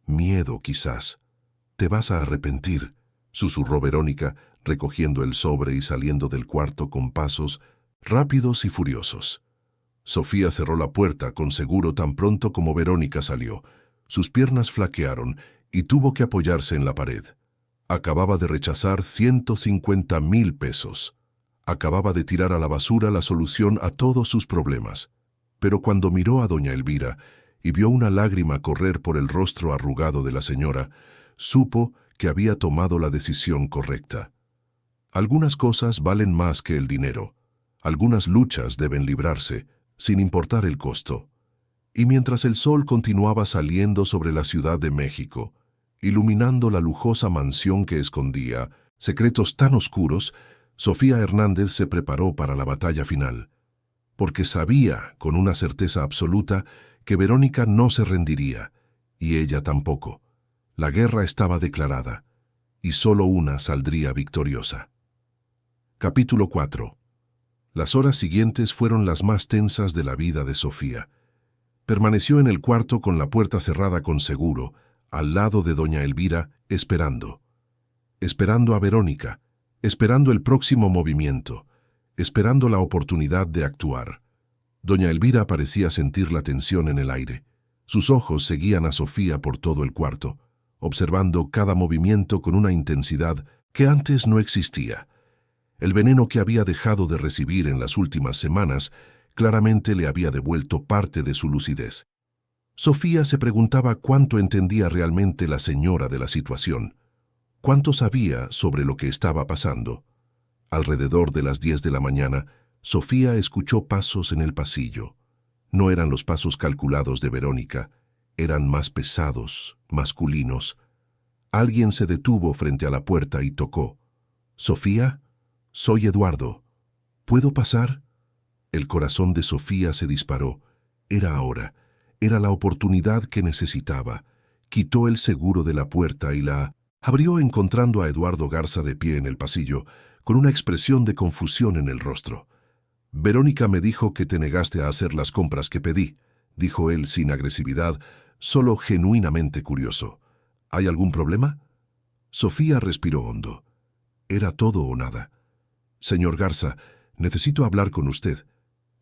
Miedo, quizás. «Te vas a arrepentir», susurró Verónica, recogiendo el sobre y saliendo del cuarto con pasos rápidos y furiosos. Sofía cerró la puerta con seguro tan pronto como Verónica salió. Sus piernas flaquearon y tuvo que apoyarse en la pared. Acababa de rechazar 150,000 pesos. Acababa de tirar a la basura la solución a todos sus problemas. Pero cuando miró a doña Elvira y vio una lágrima correr por el rostro arrugado de la señora, supo que había tomado la decisión correcta. Algunas cosas valen más que el dinero. Algunas luchas deben librarse, sin importar el costo. Y mientras el sol continuaba saliendo sobre la Ciudad de México, iluminando la lujosa mansión que escondía secretos tan oscuros, Sofía Hernández se preparó para la batalla final, porque sabía con una certeza absoluta que Verónica no se rendiría, y ella tampoco. La guerra estaba declarada, y solo una saldría victoriosa. Capítulo 4. Las horas siguientes fueron las más tensas de la vida de Sofía. Permaneció en el cuarto con la puerta cerrada con seguro, al lado de doña Elvira, esperando a Verónica, esperando el próximo movimiento, esperando la oportunidad de actuar. Doña Elvira parecía sentir la tensión en el aire. Sus ojos seguían a Sofía por todo el cuarto, observando cada movimiento con una intensidad que antes no existía. El veneno que había dejado de recibir en las últimas semanas claramente le había devuelto parte de su lucidez. Sofía se preguntaba cuánto entendía realmente la señora de la situación, cuánto sabía sobre lo que estaba pasando. Alrededor de las 10 de la mañana, Sofía escuchó pasos en el pasillo. No eran los pasos calculados de Verónica, eran más pesados, masculinos. Alguien se detuvo frente a la puerta y tocó. «¿Sofía? Soy Eduardo. ¿Puedo pasar?» El corazón de Sofía se disparó. Era ahora. Era la oportunidad que necesitaba. Quitó el seguro de la puerta y la abrió encontrando a Eduardo Garza de pie en el pasillo, con una expresión de confusión en el rostro. «Verónica me dijo que te negaste a hacer las compras que pedí», dijo él sin agresividad, solo genuinamente curioso. «¿Hay algún problema?» Sofía respiró hondo. Era todo o nada. «Señor Garza, necesito hablar con usted.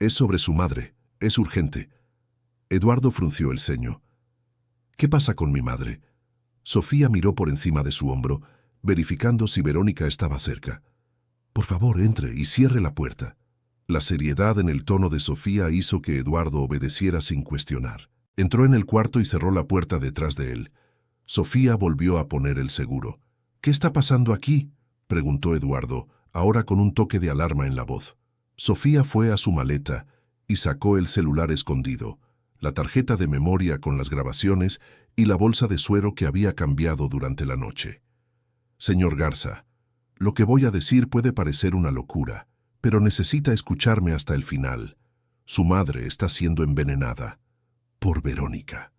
Es sobre su madre. Es urgente». Eduardo frunció el ceño. «¿Qué pasa con mi madre?» Sofía miró por encima de su hombro, verificando si Verónica estaba cerca. «Por favor, entre y cierre la puerta». La seriedad en el tono de Sofía hizo que Eduardo obedeciera sin cuestionar. Entró en el cuarto y cerró la puerta detrás de él. Sofía volvió a poner el seguro. «¿Qué está pasando aquí?», preguntó Eduardo, ahora con un toque de alarma en la voz. Sofía fue a su maleta y sacó el celular escondido, la tarjeta de memoria con las grabaciones y la bolsa de suero que había cambiado durante la noche. «Señor Garza, lo que voy a decir puede parecer una locura, pero necesita escucharme hasta el final. Su madre está siendo envenenada por Verónica».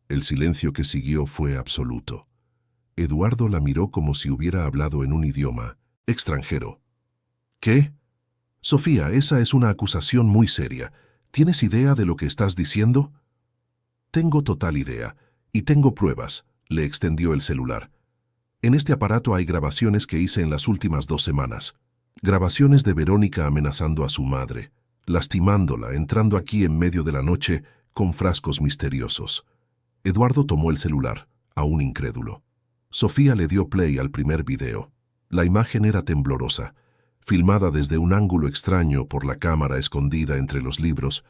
El silencio que siguió fue absoluto. Eduardo la miró como si hubiera hablado en un idioma extranjero. «¿Qué?» «Sofía, esa es una acusación muy seria. ¿Tienes idea de lo que estás diciendo?» «Tengo total idea, y tengo pruebas», le extendió el celular. «En este aparato hay grabaciones que hice en las últimas 2 semanas. Grabaciones de Verónica amenazando a su madre, lastimándola, entrando aquí en medio de la noche con frascos misteriosos». Eduardo tomó el celular, aún incrédulo. Sofía le dio play al primer video. La imagen era temblorosa, filmada desde un ángulo extraño por la cámara escondida entre los libros,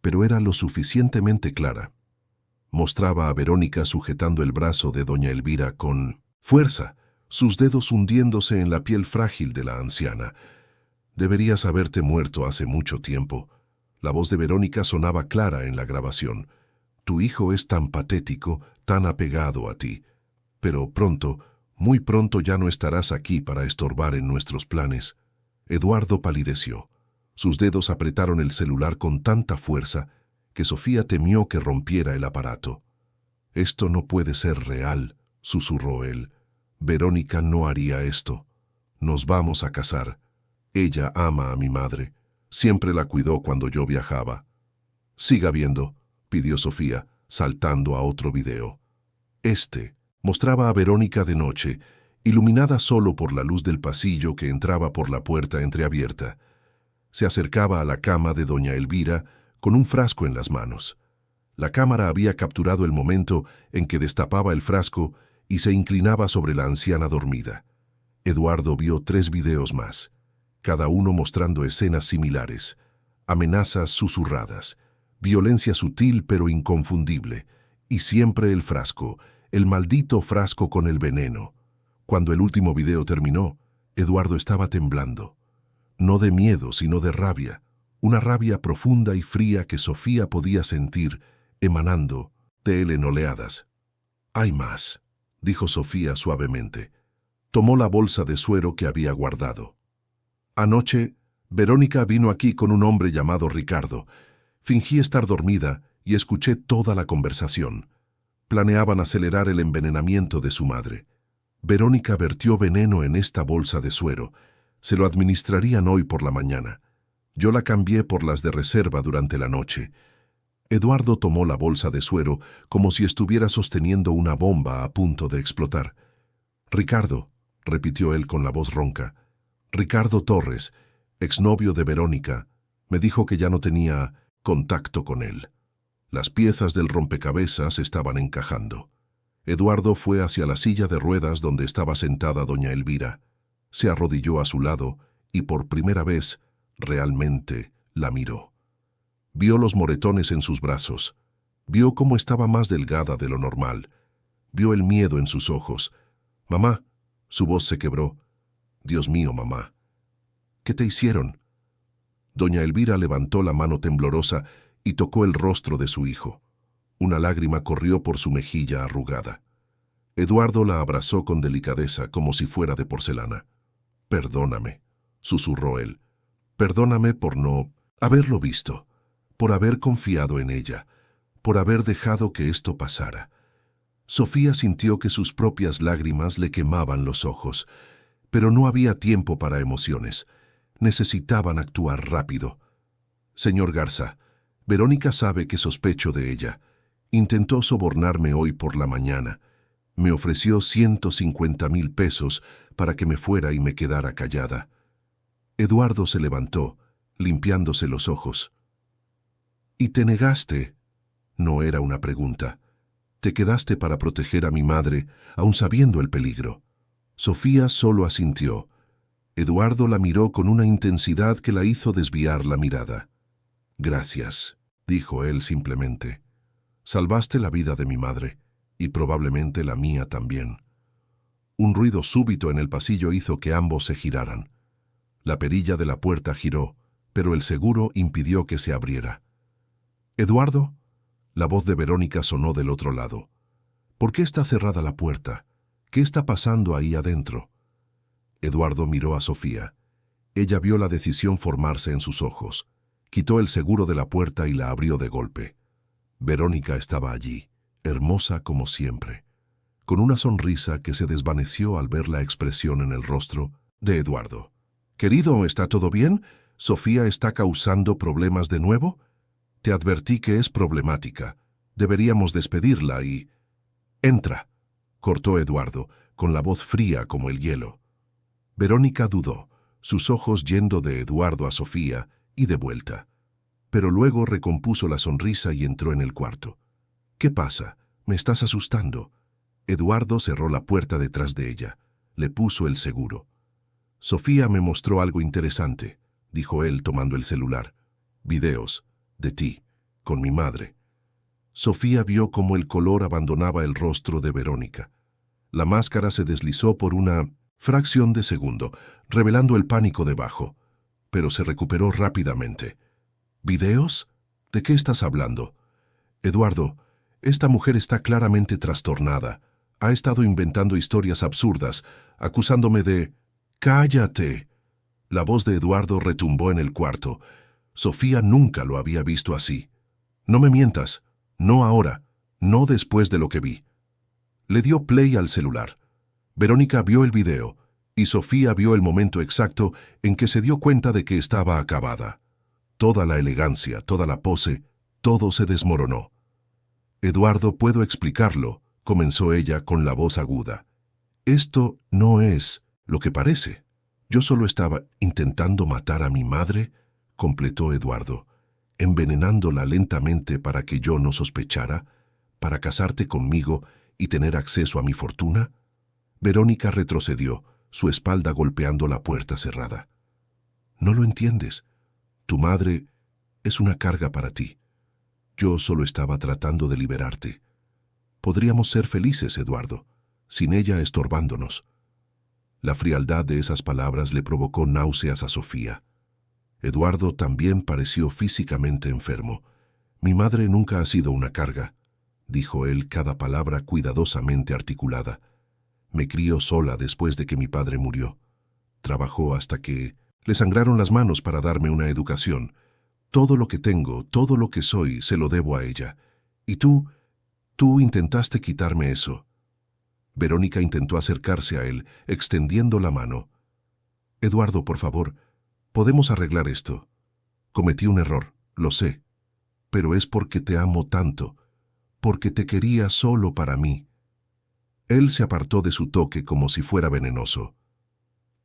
pero era lo suficientemente clara. Mostraba a Verónica sujetando el brazo de doña Elvira con fuerza, sus dedos hundiéndose en la piel frágil de la anciana. «Deberías haberte muerto hace mucho tiempo». La voz de Verónica sonaba clara en la grabación. «Tu hijo es tan patético, tan apegado a ti. Pero pronto, muy pronto ya no estarás aquí para estorbar en nuestros planes». Eduardo palideció. Sus dedos apretaron el celular con tanta fuerza que Sofía temió que rompiera el aparato. «Esto no puede ser real», susurró él. «Verónica no haría esto. Nos vamos a casar. Ella ama a mi madre. Siempre la cuidó cuando yo viajaba». «Siga viendo», pidió Sofía, saltando a otro video. Mostraba a Verónica de noche, iluminada solo por la luz del pasillo que entraba por la puerta entreabierta. Se acercaba a la cama de doña Elvira con un frasco en las manos. La cámara había capturado el momento en que destapaba el frasco y se inclinaba sobre la anciana dormida. Eduardo vio 3 videos más, cada uno mostrando escenas similares, amenazas susurradas, violencia sutil pero inconfundible, y siempre el frasco, el maldito frasco con el veneno. Cuando el último video terminó, Eduardo estaba temblando. No de miedo, sino de rabia, una rabia profunda y fría que Sofía podía sentir emanando de él en oleadas. «Hay más», dijo Sofía suavemente. Tomó la bolsa de suero que había guardado. «Anoche, Verónica vino aquí con un hombre llamado Ricardo. Fingí estar dormida y escuché toda la conversación. Planeaban acelerar el envenenamiento de su madre. Verónica vertió veneno en esta bolsa de suero. Se lo administrarían hoy por la mañana. Yo la cambié por las de reserva durante la noche». Eduardo tomó la bolsa de suero como si estuviera sosteniendo una bomba a punto de explotar. «Ricardo», repitió él con la voz ronca. «Ricardo Torres, exnovio de Verónica, me dijo que ya no tenía contacto con él». Las piezas del rompecabezas estaban encajando. Eduardo fue hacia la silla de ruedas donde estaba sentada doña Elvira. Se arrodilló a su lado y por primera vez realmente la miró. Vio los moretones en sus brazos. Vio cómo estaba más delgada de lo normal. Vio el miedo en sus ojos. «Mamá», su voz se quebró. «Dios mío, mamá». «¿Qué te hicieron?». Doña Elvira levantó la mano temblorosa y tocó el rostro de su hijo. Una lágrima corrió por su mejilla arrugada. Eduardo la abrazó con delicadeza, como si fuera de porcelana. «Perdóname», susurró él. «Perdóname por no haberlo visto, por haber confiado en ella, por haber dejado que esto pasara». Sofía sintió que sus propias lágrimas le quemaban los ojos, pero no había tiempo para emociones. Necesitaban actuar rápido. «Señor Garza, Verónica sabe que sospecho de ella. Intentó sobornarme hoy por la mañana. Me ofreció 150,000 pesos para que me fuera y me quedara callada». Eduardo se levantó, limpiándose los ojos. «¿Y te negaste?». No era una pregunta. «Te quedaste para proteger a mi madre, aun sabiendo el peligro». Sofía solo asintió. Eduardo la miró con una intensidad que la hizo desviar la mirada. «Gracias», dijo él simplemente. «Salvaste la vida de mi madre, y probablemente la mía también». Un ruido súbito en el pasillo hizo que ambos se giraran. La perilla de la puerta giró, pero el seguro impidió que se abriera. «¿Eduardo?». La voz de Verónica sonó del otro lado. «¿Por qué está cerrada la puerta? ¿Qué está pasando ahí adentro?». Eduardo miró a Sofía. Ella vio la decisión formarse en sus ojos. Quitó el seguro de la puerta y la abrió de golpe. Verónica estaba allí, hermosa como siempre, con una sonrisa que se desvaneció al ver la expresión en el rostro de Eduardo. «Querido, ¿está todo bien? ¿Sofía está causando problemas de nuevo? Te advertí que es problemática. Deberíamos despedirla y...». «Entra», cortó Eduardo, con la voz fría como el hielo. Verónica dudó, sus ojos yendo de Eduardo a Sofía y de vuelta. Pero luego recompuso la sonrisa y entró en el cuarto. «¿Qué pasa? Me estás asustando». Eduardo cerró la puerta detrás de ella. Le puso el seguro. «Sofía me mostró algo interesante», dijo él tomando el celular. «Videos de ti, con mi madre». Sofía vio cómo el color abandonaba el rostro de Verónica. La máscara se deslizó por una fracción de segundo, revelando el pánico debajo, pero se recuperó rápidamente. «¿Videos? ¿De qué estás hablando?». «Eduardo, esta mujer está claramente trastornada. Ha estado inventando historias absurdas, acusándome de...». «¡Cállate!». La voz de Eduardo retumbó en el cuarto. Sofía nunca lo había visto así. «No me mientas. No ahora. No después de lo que vi». Le dio play al celular. Verónica vio el video, y Sofía vio el momento exacto en que se dio cuenta de que estaba acabada. Toda la elegancia, toda la pose, todo se desmoronó. «Eduardo, puedo explicarlo», comenzó ella con la voz aguda. «Esto no es lo que parece. Yo solo estaba intentando matar a mi madre», completó Eduardo, «envenenándola lentamente para que yo no sospechara, para casarte conmigo y tener acceso a mi fortuna». Verónica retrocedió, su espalda golpeando la puerta cerrada. «No lo entiendes. Tu madre es una carga para ti. Yo solo estaba tratando de liberarte. Podríamos ser felices, Eduardo, sin ella estorbándonos». La frialdad de esas palabras le provocó náuseas a Sofía. Eduardo también pareció físicamente enfermo. Mi madre nunca ha sido una carga, dijo él, cada palabra cuidadosamente articulada. Me crió sola después de que mi padre murió. Trabajó hasta que le sangraron las manos para darme una educación. Todo lo que tengo, todo lo que soy, se lo debo a ella. Y tú intentaste quitarme eso. Verónica intentó acercarse a él, extendiendo la mano. Eduardo, por favor, podemos arreglar esto. Cometí un error, lo sé, pero es porque te amo tanto, porque te quería solo para mí. Él se apartó de su toque como si fuera venenoso.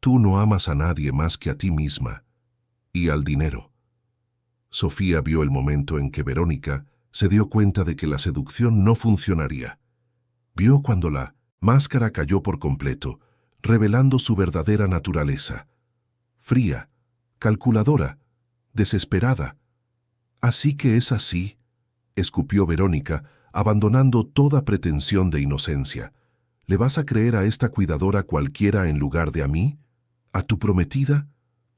Tú no amas a nadie más que a ti misma y al dinero. Sofía vio el momento en que Verónica se dio cuenta de que la seducción no funcionaría. Vio cuando la máscara cayó por completo, revelando su verdadera naturaleza. Fría, calculadora, desesperada. «Así que es así», escupió Verónica, abandonando toda pretensión de inocencia. «¿Le vas a creer a esta cuidadora cualquiera en lugar de a mí? ¿A tu prometida?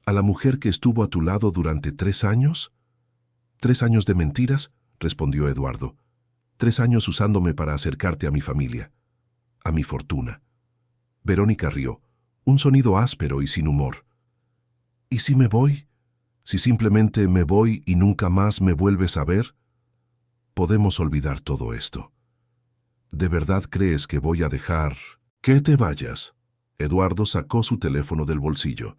¿A la mujer que estuvo a tu lado durante 3 años?» «¿3 años de mentiras?», respondió Eduardo. «3 años usándome para acercarte a mi familia, a mi fortuna». Verónica rió, un sonido áspero y sin humor. «¿Y si me voy? Si simplemente me voy y nunca más me vuelves a ver? Podemos olvidar todo esto». «¿De verdad crees que voy a dejar que te vayas?» Eduardo sacó su teléfono del bolsillo.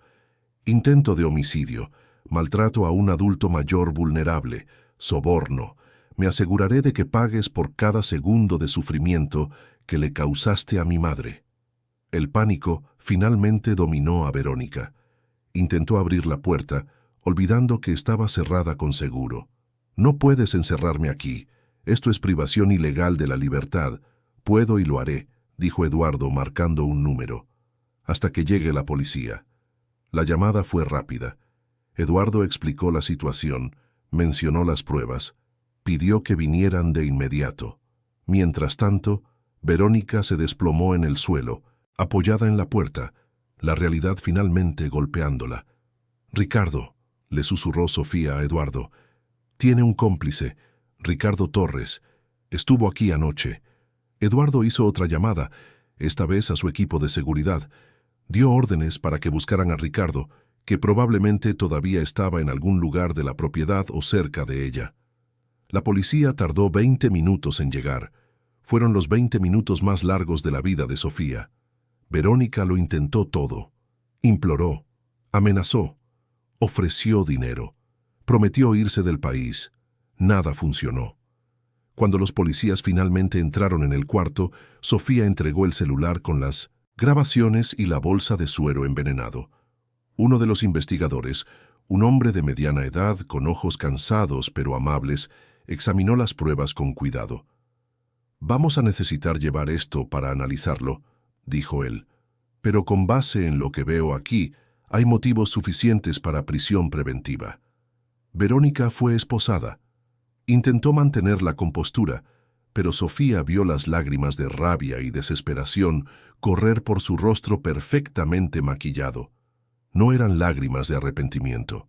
«Intento de homicidio, maltrato a un adulto mayor vulnerable, soborno. Me aseguraré de que pagues por cada segundo de sufrimiento que le causaste a mi madre». El pánico finalmente dominó a Verónica. Intentó abrir la puerta, olvidando que estaba cerrada con seguro. «No puedes encerrarme aquí. Esto es privación ilegal de la libertad. Puedo y lo haré», dijo Eduardo marcando un número. «Hasta que llegue la policía». La llamada fue rápida. Eduardo explicó la situación, mencionó las pruebas, pidió que vinieran de inmediato. Mientras tanto, Verónica se desplomó en el suelo, apoyada en la puerta, la realidad finalmente golpeándola. «Ricardo», le susurró Sofía a Eduardo, «tiene un cómplice, Ricardo Torres. Estuvo aquí anoche». Eduardo hizo otra llamada, esta vez a su equipo de seguridad. Dio órdenes para que buscaran a Ricardo, que probablemente todavía estaba en algún lugar de la propiedad o cerca de ella. La policía tardó 20 minutos en llegar. Fueron los 20 minutos más largos de la vida de Sofía. Verónica lo intentó todo. Imploró, amenazó, ofreció dinero, prometió irse del país. Nada funcionó. Cuando los policías finalmente entraron en el cuarto, Sofía entregó el celular con las grabaciones y la bolsa de suero envenenado. Uno de los investigadores, un hombre de mediana edad, con ojos cansados pero amables, examinó las pruebas con cuidado. «Vamos a necesitar llevar esto para analizarlo», dijo él, «pero con base en lo que veo aquí, hay motivos suficientes para prisión preventiva». Verónica fue esposada. Intentó mantener la compostura, pero Sofía vio las lágrimas de rabia y desesperación correr por su rostro perfectamente maquillado. No eran lágrimas de arrepentimiento,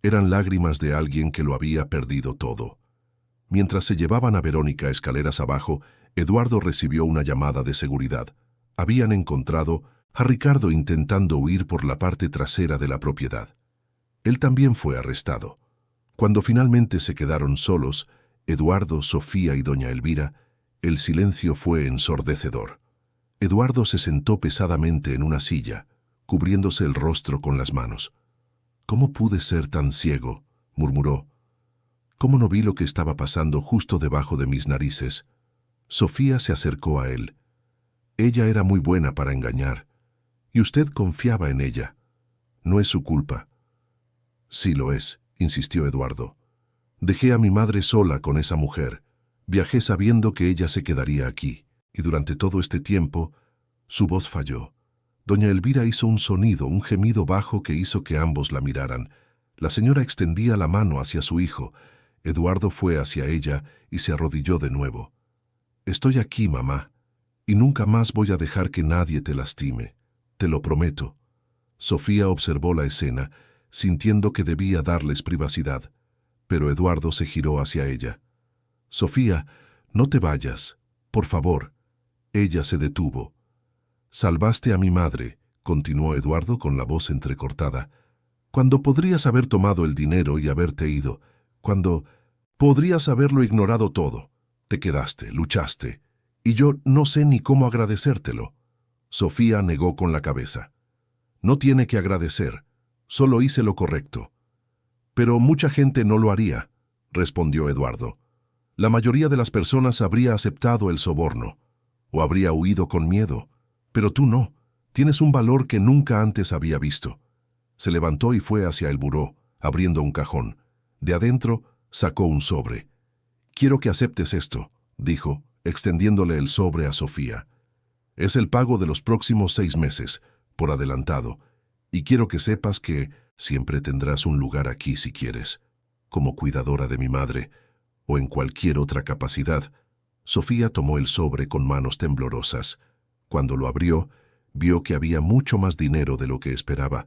eran lágrimas de alguien que lo había perdido todo. Mientras se llevaban a Verónica escaleras abajo, Eduardo recibió una llamada de seguridad. Habían encontrado a Ricardo intentando huir por la parte trasera de la propiedad. Él también fue arrestado. Cuando finalmente se quedaron solos, Eduardo, Sofía y doña Elvira, el silencio fue ensordecedor. Eduardo se sentó pesadamente en una silla, cubriéndose el rostro con las manos. «¿Cómo pude ser tan ciego?», murmuró. «¿Cómo no vi lo que estaba pasando justo debajo de mis narices?». Sofía se acercó a él. «Ella era muy buena para engañar, y usted confiaba en ella. No es su culpa». «Sí lo es», insistió Eduardo. «Dejé a mi madre sola con esa mujer. Viajé sabiendo que ella se quedaría aquí, y durante todo este tiempo...». Su voz falló. Doña Elvira hizo un sonido, un gemido bajo que hizo que ambos la miraran. La señora extendía la mano hacia su hijo. Eduardo fue hacia ella y se arrodilló de nuevo. «Estoy aquí, mamá, y nunca más voy a dejar que nadie te lastime. Te lo prometo». Sofía observó la escena, sintiendo que debía darles privacidad, pero Eduardo se giró hacia ella. Sofía, no te vayas, por favor. Ella se detuvo. Salvaste a mi madre, continuó Eduardo con la voz entrecortada, cuando podrías haber tomado el dinero y haberte ido, cuando podrías haberlo ignorado todo. Te quedaste, luchaste, y yo no sé ni cómo agradecértelo. Sofía negó con la cabeza. No tiene que agradecer, solo hice lo correcto. Pero mucha gente no lo haría, respondió Eduardo. La mayoría de las personas habría aceptado el soborno, o habría huido con miedo, pero tú no, tienes un valor que nunca antes había visto. Se levantó y fue hacia el buró, abriendo un cajón. De adentro sacó un sobre. Quiero que aceptes esto, dijo, extendiéndole el sobre a Sofía. Es el pago de los próximos 6 meses, por adelantado, y quiero que sepas que siempre tendrás un lugar aquí si quieres, como cuidadora de mi madre, o en cualquier otra capacidad. Sofía tomó el sobre con manos temblorosas. Cuando lo abrió, vio que había mucho más dinero de lo que esperaba,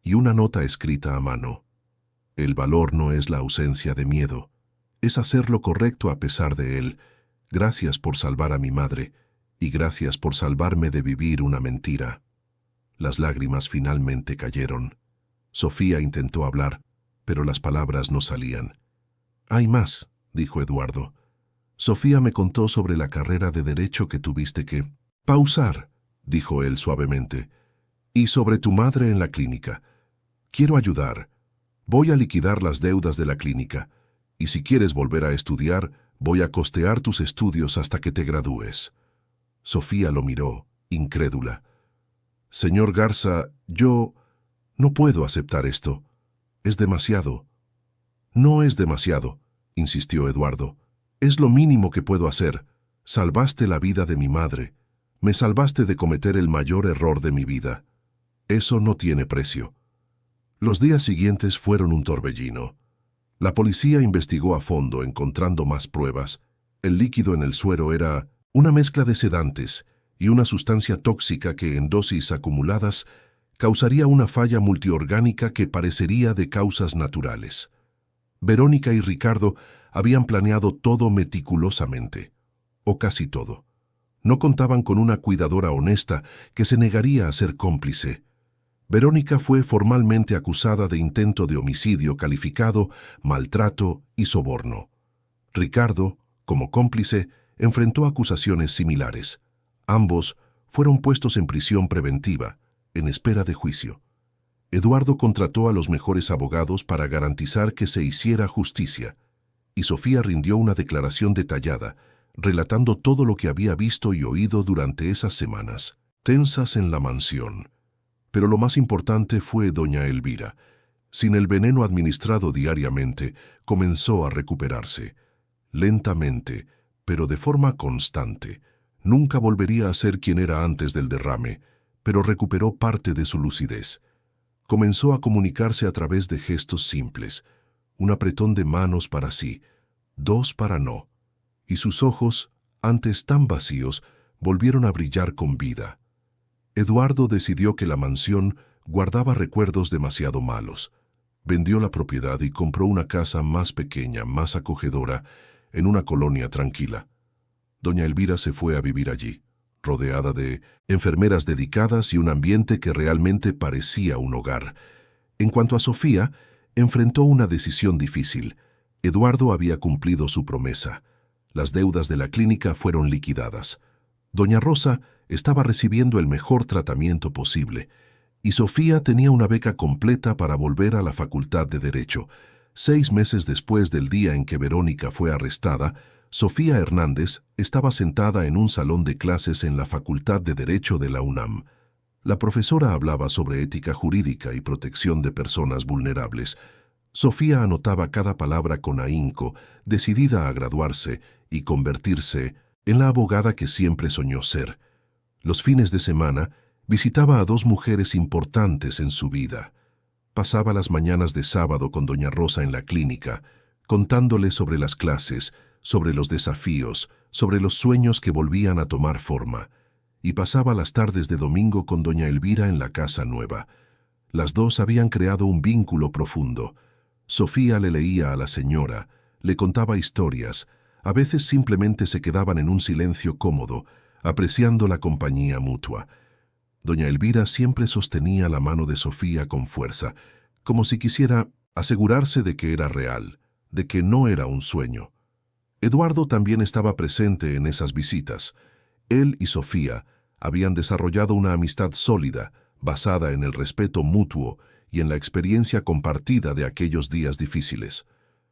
y una nota escrita a mano. El valor no es la ausencia de miedo, es hacer lo correcto a pesar de él. Gracias por salvar a mi madre, y gracias por salvarme de vivir una mentira. Las lágrimas finalmente cayeron. Sofía intentó hablar, pero las palabras no salían. Hay más, dijo Eduardo. Sofía me contó sobre la carrera de derecho que tuviste que pausar, dijo él suavemente, y sobre tu madre en la clínica. Quiero ayudar. Voy a liquidar las deudas de la clínica, y si quieres volver a estudiar, voy a costear tus estudios hasta que te gradúes. Sofía lo miró, incrédula. Señor Garza, yo no puedo aceptar esto. Es demasiado. No es demasiado, insistió Eduardo. Es lo mínimo que puedo hacer. Salvaste la vida de mi madre. Me salvaste de cometer el mayor error de mi vida. Eso no tiene precio. Los días siguientes fueron un torbellino. La policía investigó a fondo, encontrando más pruebas. El líquido en el suero era una mezcla de sedantes y una sustancia tóxica que, en dosis acumuladas, causaría una falla multiorgánica que parecería de causas naturales. Verónica y Ricardo habían planeado todo meticulosamente, o casi todo. No contaban con una cuidadora honesta que se negaría a ser cómplice. Verónica fue formalmente acusada de intento de homicidio calificado, maltrato y soborno. Ricardo, como cómplice, enfrentó acusaciones similares. Ambos fueron puestos en prisión preventiva, en espera de juicio. Eduardo contrató a los mejores abogados para garantizar que se hiciera justicia, y Sofía rindió una declaración detallada, relatando todo lo que había visto y oído durante esas semanas, tensas en la mansión. Pero lo más importante fue doña Elvira. Sin el veneno administrado diariamente, comenzó a recuperarse. Lentamente, pero de forma constante. Nunca volvería a ser quien era antes del derrame, pero recuperó parte de su lucidez. Comenzó a comunicarse a través de gestos simples, un apretón de manos para sí, 2 para no, y sus ojos, antes tan vacíos, volvieron a brillar con vida. Eduardo decidió que la mansión guardaba recuerdos demasiado malos. Vendió la propiedad y compró una casa más pequeña, más acogedora, en una colonia tranquila. Doña Elvira se fue a vivir allí, rodeada de enfermeras dedicadas y un ambiente que realmente parecía un hogar. En cuanto a Sofía, enfrentó una decisión difícil. Eduardo había cumplido su promesa. Las deudas de la clínica fueron liquidadas. Doña Rosa estaba recibiendo el mejor tratamiento posible, y Sofía tenía una beca completa para volver a la Facultad de Derecho. 6 meses después del día en que Verónica fue arrestada, Sofía Hernández estaba sentada en un salón de clases en la Facultad de Derecho de la UNAM. La profesora hablaba sobre ética jurídica y protección de personas vulnerables. Sofía anotaba cada palabra con ahínco, decidida a graduarse y convertirse en la abogada que siempre soñó ser. Los fines de semana visitaba a 2 mujeres importantes en su vida. Pasaba las mañanas de sábado con doña Rosa en la clínica, contándole sobre las clases, sobre los desafíos, sobre los sueños que volvían a tomar forma, y pasaba las tardes de domingo con doña Elvira en la casa nueva. Las dos habían creado un vínculo profundo. Sofía le leía a la señora, le contaba historias, A veces simplemente se quedaban en un silencio cómodo, apreciando la compañía mutua. Doña Elvira siempre sostenía la mano de Sofía con fuerza, como si quisiera asegurarse de que era real, de que no era un sueño. Eduardo también estaba presente en esas visitas. Él y Sofía habían desarrollado una amistad sólida, basada en el respeto mutuo y en la experiencia compartida de aquellos días difíciles.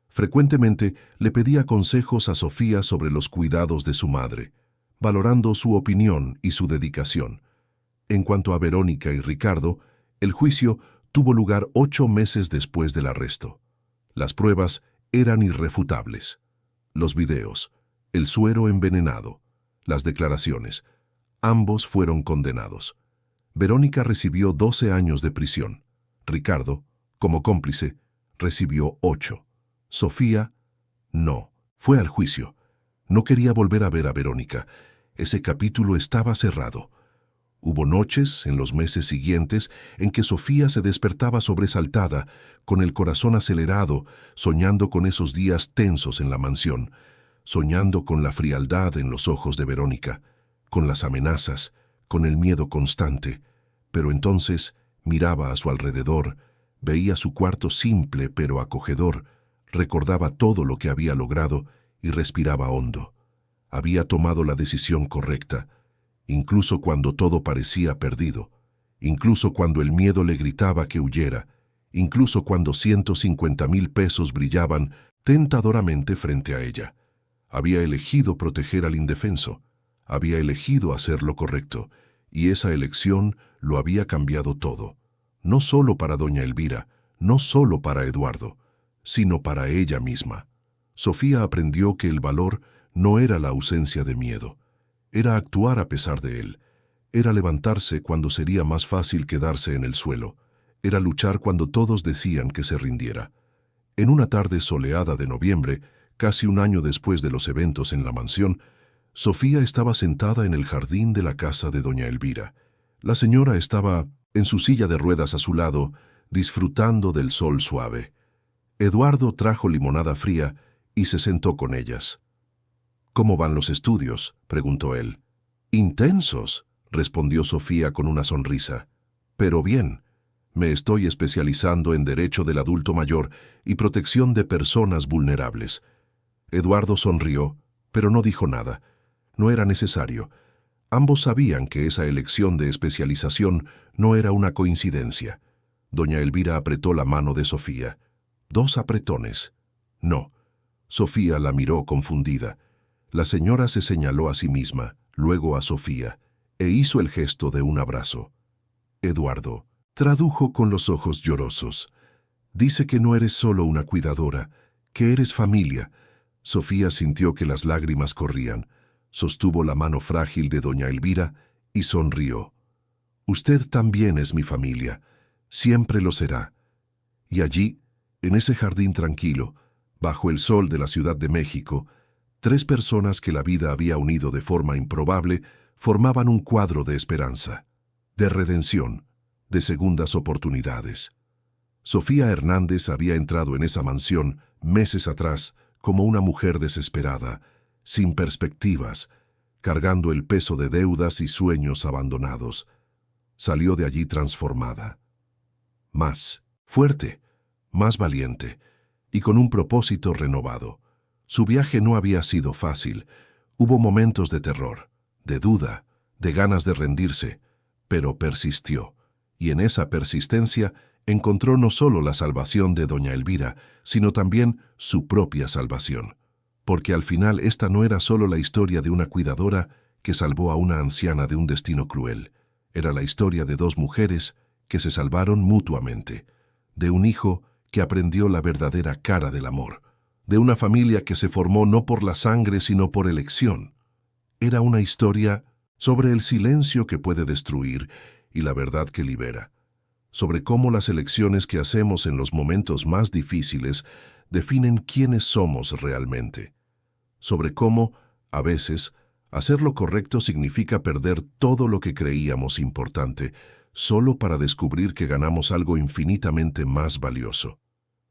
Frecuentemente le pedía consejos a Sofía sobre los cuidados de su madre, valorando su opinión y su dedicación. En cuanto a Verónica y Ricardo, el juicio tuvo lugar 8 meses después del arresto. Las pruebas eran irrefutables. Los videos, el suero envenenado, las declaraciones, ambos fueron condenados. Verónica recibió 12 años de prisión. Ricardo, como cómplice, recibió 8. Sofía, no, fue al juicio. No quería volver a ver a Verónica. Ese capítulo estaba cerrado. Hubo noches, en los meses siguientes, en que Sofía se despertaba sobresaltada, con el corazón acelerado, soñando con esos días tensos en la mansión, soñando con la frialdad en los ojos de Verónica, con las amenazas, con el miedo constante. Pero entonces miraba a su alrededor, veía su cuarto simple pero acogedor, recordaba todo lo que había logrado y respiraba hondo. Había tomado la decisión correcta, incluso cuando todo parecía perdido, incluso cuando el miedo le gritaba que huyera, incluso cuando 150,000 pesos brillaban tentadoramente frente a ella. Había elegido proteger al indefenso, había elegido hacer lo correcto, y esa elección lo había cambiado todo, no solo para doña Elvira, no solo para Eduardo, sino para ella misma. Sofía aprendió que el valor no era la ausencia de miedo, era actuar a pesar de él, era levantarse cuando sería más fácil quedarse en el suelo, era luchar cuando todos decían que se rindiera. En una tarde soleada de noviembre, casi un año después de los eventos en la mansión, Sofía estaba sentada en el jardín de la casa de doña Elvira. La señora estaba en su silla de ruedas a su lado, disfrutando del sol suave. Eduardo trajo limonada fría y se sentó con ellas. «¿Cómo van los estudios?», preguntó él. «Intensos», respondió Sofía con una sonrisa. «Pero bien, me estoy especializando en derecho del adulto mayor y protección de personas vulnerables». Eduardo sonrió, pero no dijo nada. No era necesario. Ambos sabían que esa elección de especialización no era una coincidencia. Doña Elvira apretó la mano de Sofía. 2 apretones. No. Sofía la miró confundida. La señora se señaló a sí misma, luego a Sofía, e hizo el gesto de un abrazo. Eduardo tradujo con los ojos llorosos. «Dice que no eres solo una cuidadora, que eres familia». Sofía sintió que las lágrimas corrían, sostuvo la mano frágil de doña Elvira y sonrió. «Usted también es mi familia, siempre lo será». Y allí, en ese jardín tranquilo, bajo el sol de la Ciudad de México, 3 personas que la vida había unido de forma improbable formaban un cuadro de esperanza, de redención, de segundas oportunidades. Sofía Hernández había entrado en esa mansión meses atrás como una mujer desesperada, sin perspectivas, cargando el peso de deudas y sueños abandonados. Salió de allí transformada. Más fuerte, más valiente, y con un propósito renovado. Su viaje no había sido fácil. Hubo momentos de terror, de duda, de ganas de rendirse, pero persistió, y en esa persistencia encontró no solo la salvación de doña Elvira, sino también su propia salvación. Porque al final esta no era solo la historia de una cuidadora que salvó a una anciana de un destino cruel. Era la historia de 2 mujeres que se salvaron mutuamente, de un hijo que aprendió la verdadera cara del amor, de una familia que se formó no por la sangre sino por elección. Era una historia sobre el silencio que puede destruir y la verdad que libera, sobre cómo las elecciones que hacemos en los momentos más difíciles definen quiénes somos realmente, sobre cómo, a veces, hacer lo correcto significa perder todo lo que creíamos importante, solo para descubrir que ganamos algo infinitamente más valioso.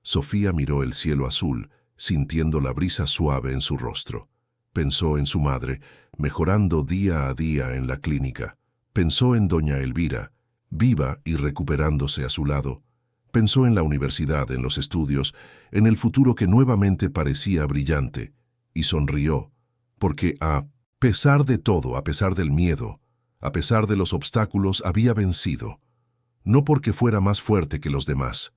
Sofía miró el cielo azul, sintiendo la brisa suave en su rostro. Pensó en su madre, mejorando día a día en la clínica. Pensó en doña Elvira, viva y recuperándose a su lado. Pensó en la universidad, en los estudios, en el futuro que nuevamente parecía brillante, y sonrió, porque a pesar de todo, a pesar del miedo, a pesar de los obstáculos, había vencido. No porque fuera más fuerte que los demás,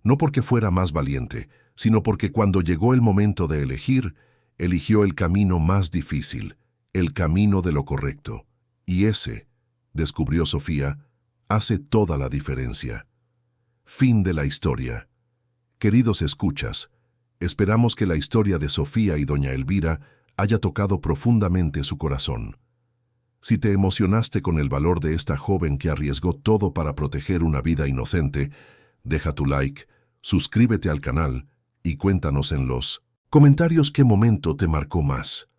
no porque fuera más valiente, sino porque cuando llegó el momento de elegir, eligió el camino más difícil, el camino de lo correcto. Y ese, descubrió Sofía, hace toda la diferencia. Fin de la historia. Queridos escuchas, esperamos que la historia de Sofía y doña Elvira haya tocado profundamente su corazón. Si te emocionaste con el valor de esta joven que arriesgó todo para proteger una vida inocente, deja tu like, suscríbete al canal y cuéntanos en los comentarios qué momento te marcó más.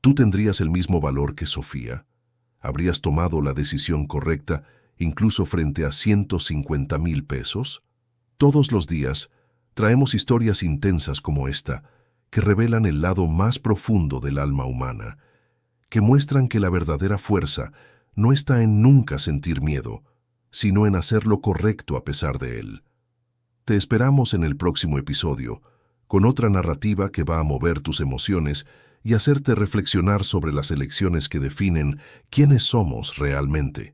¿Tú tendrías el mismo valor que Sofía? ¿Habrías tomado la decisión correcta incluso frente a 150,000 pesos? Todos los días traemos historias intensas como esta, que revelan el lado más profundo del alma humana, que muestran que la verdadera fuerza no está en nunca sentir miedo, sino en hacer lo correcto a pesar de él. Te esperamos en el próximo episodio, con otra narrativa que va a mover tus emociones y hacerte reflexionar sobre las elecciones que definen quiénes somos realmente.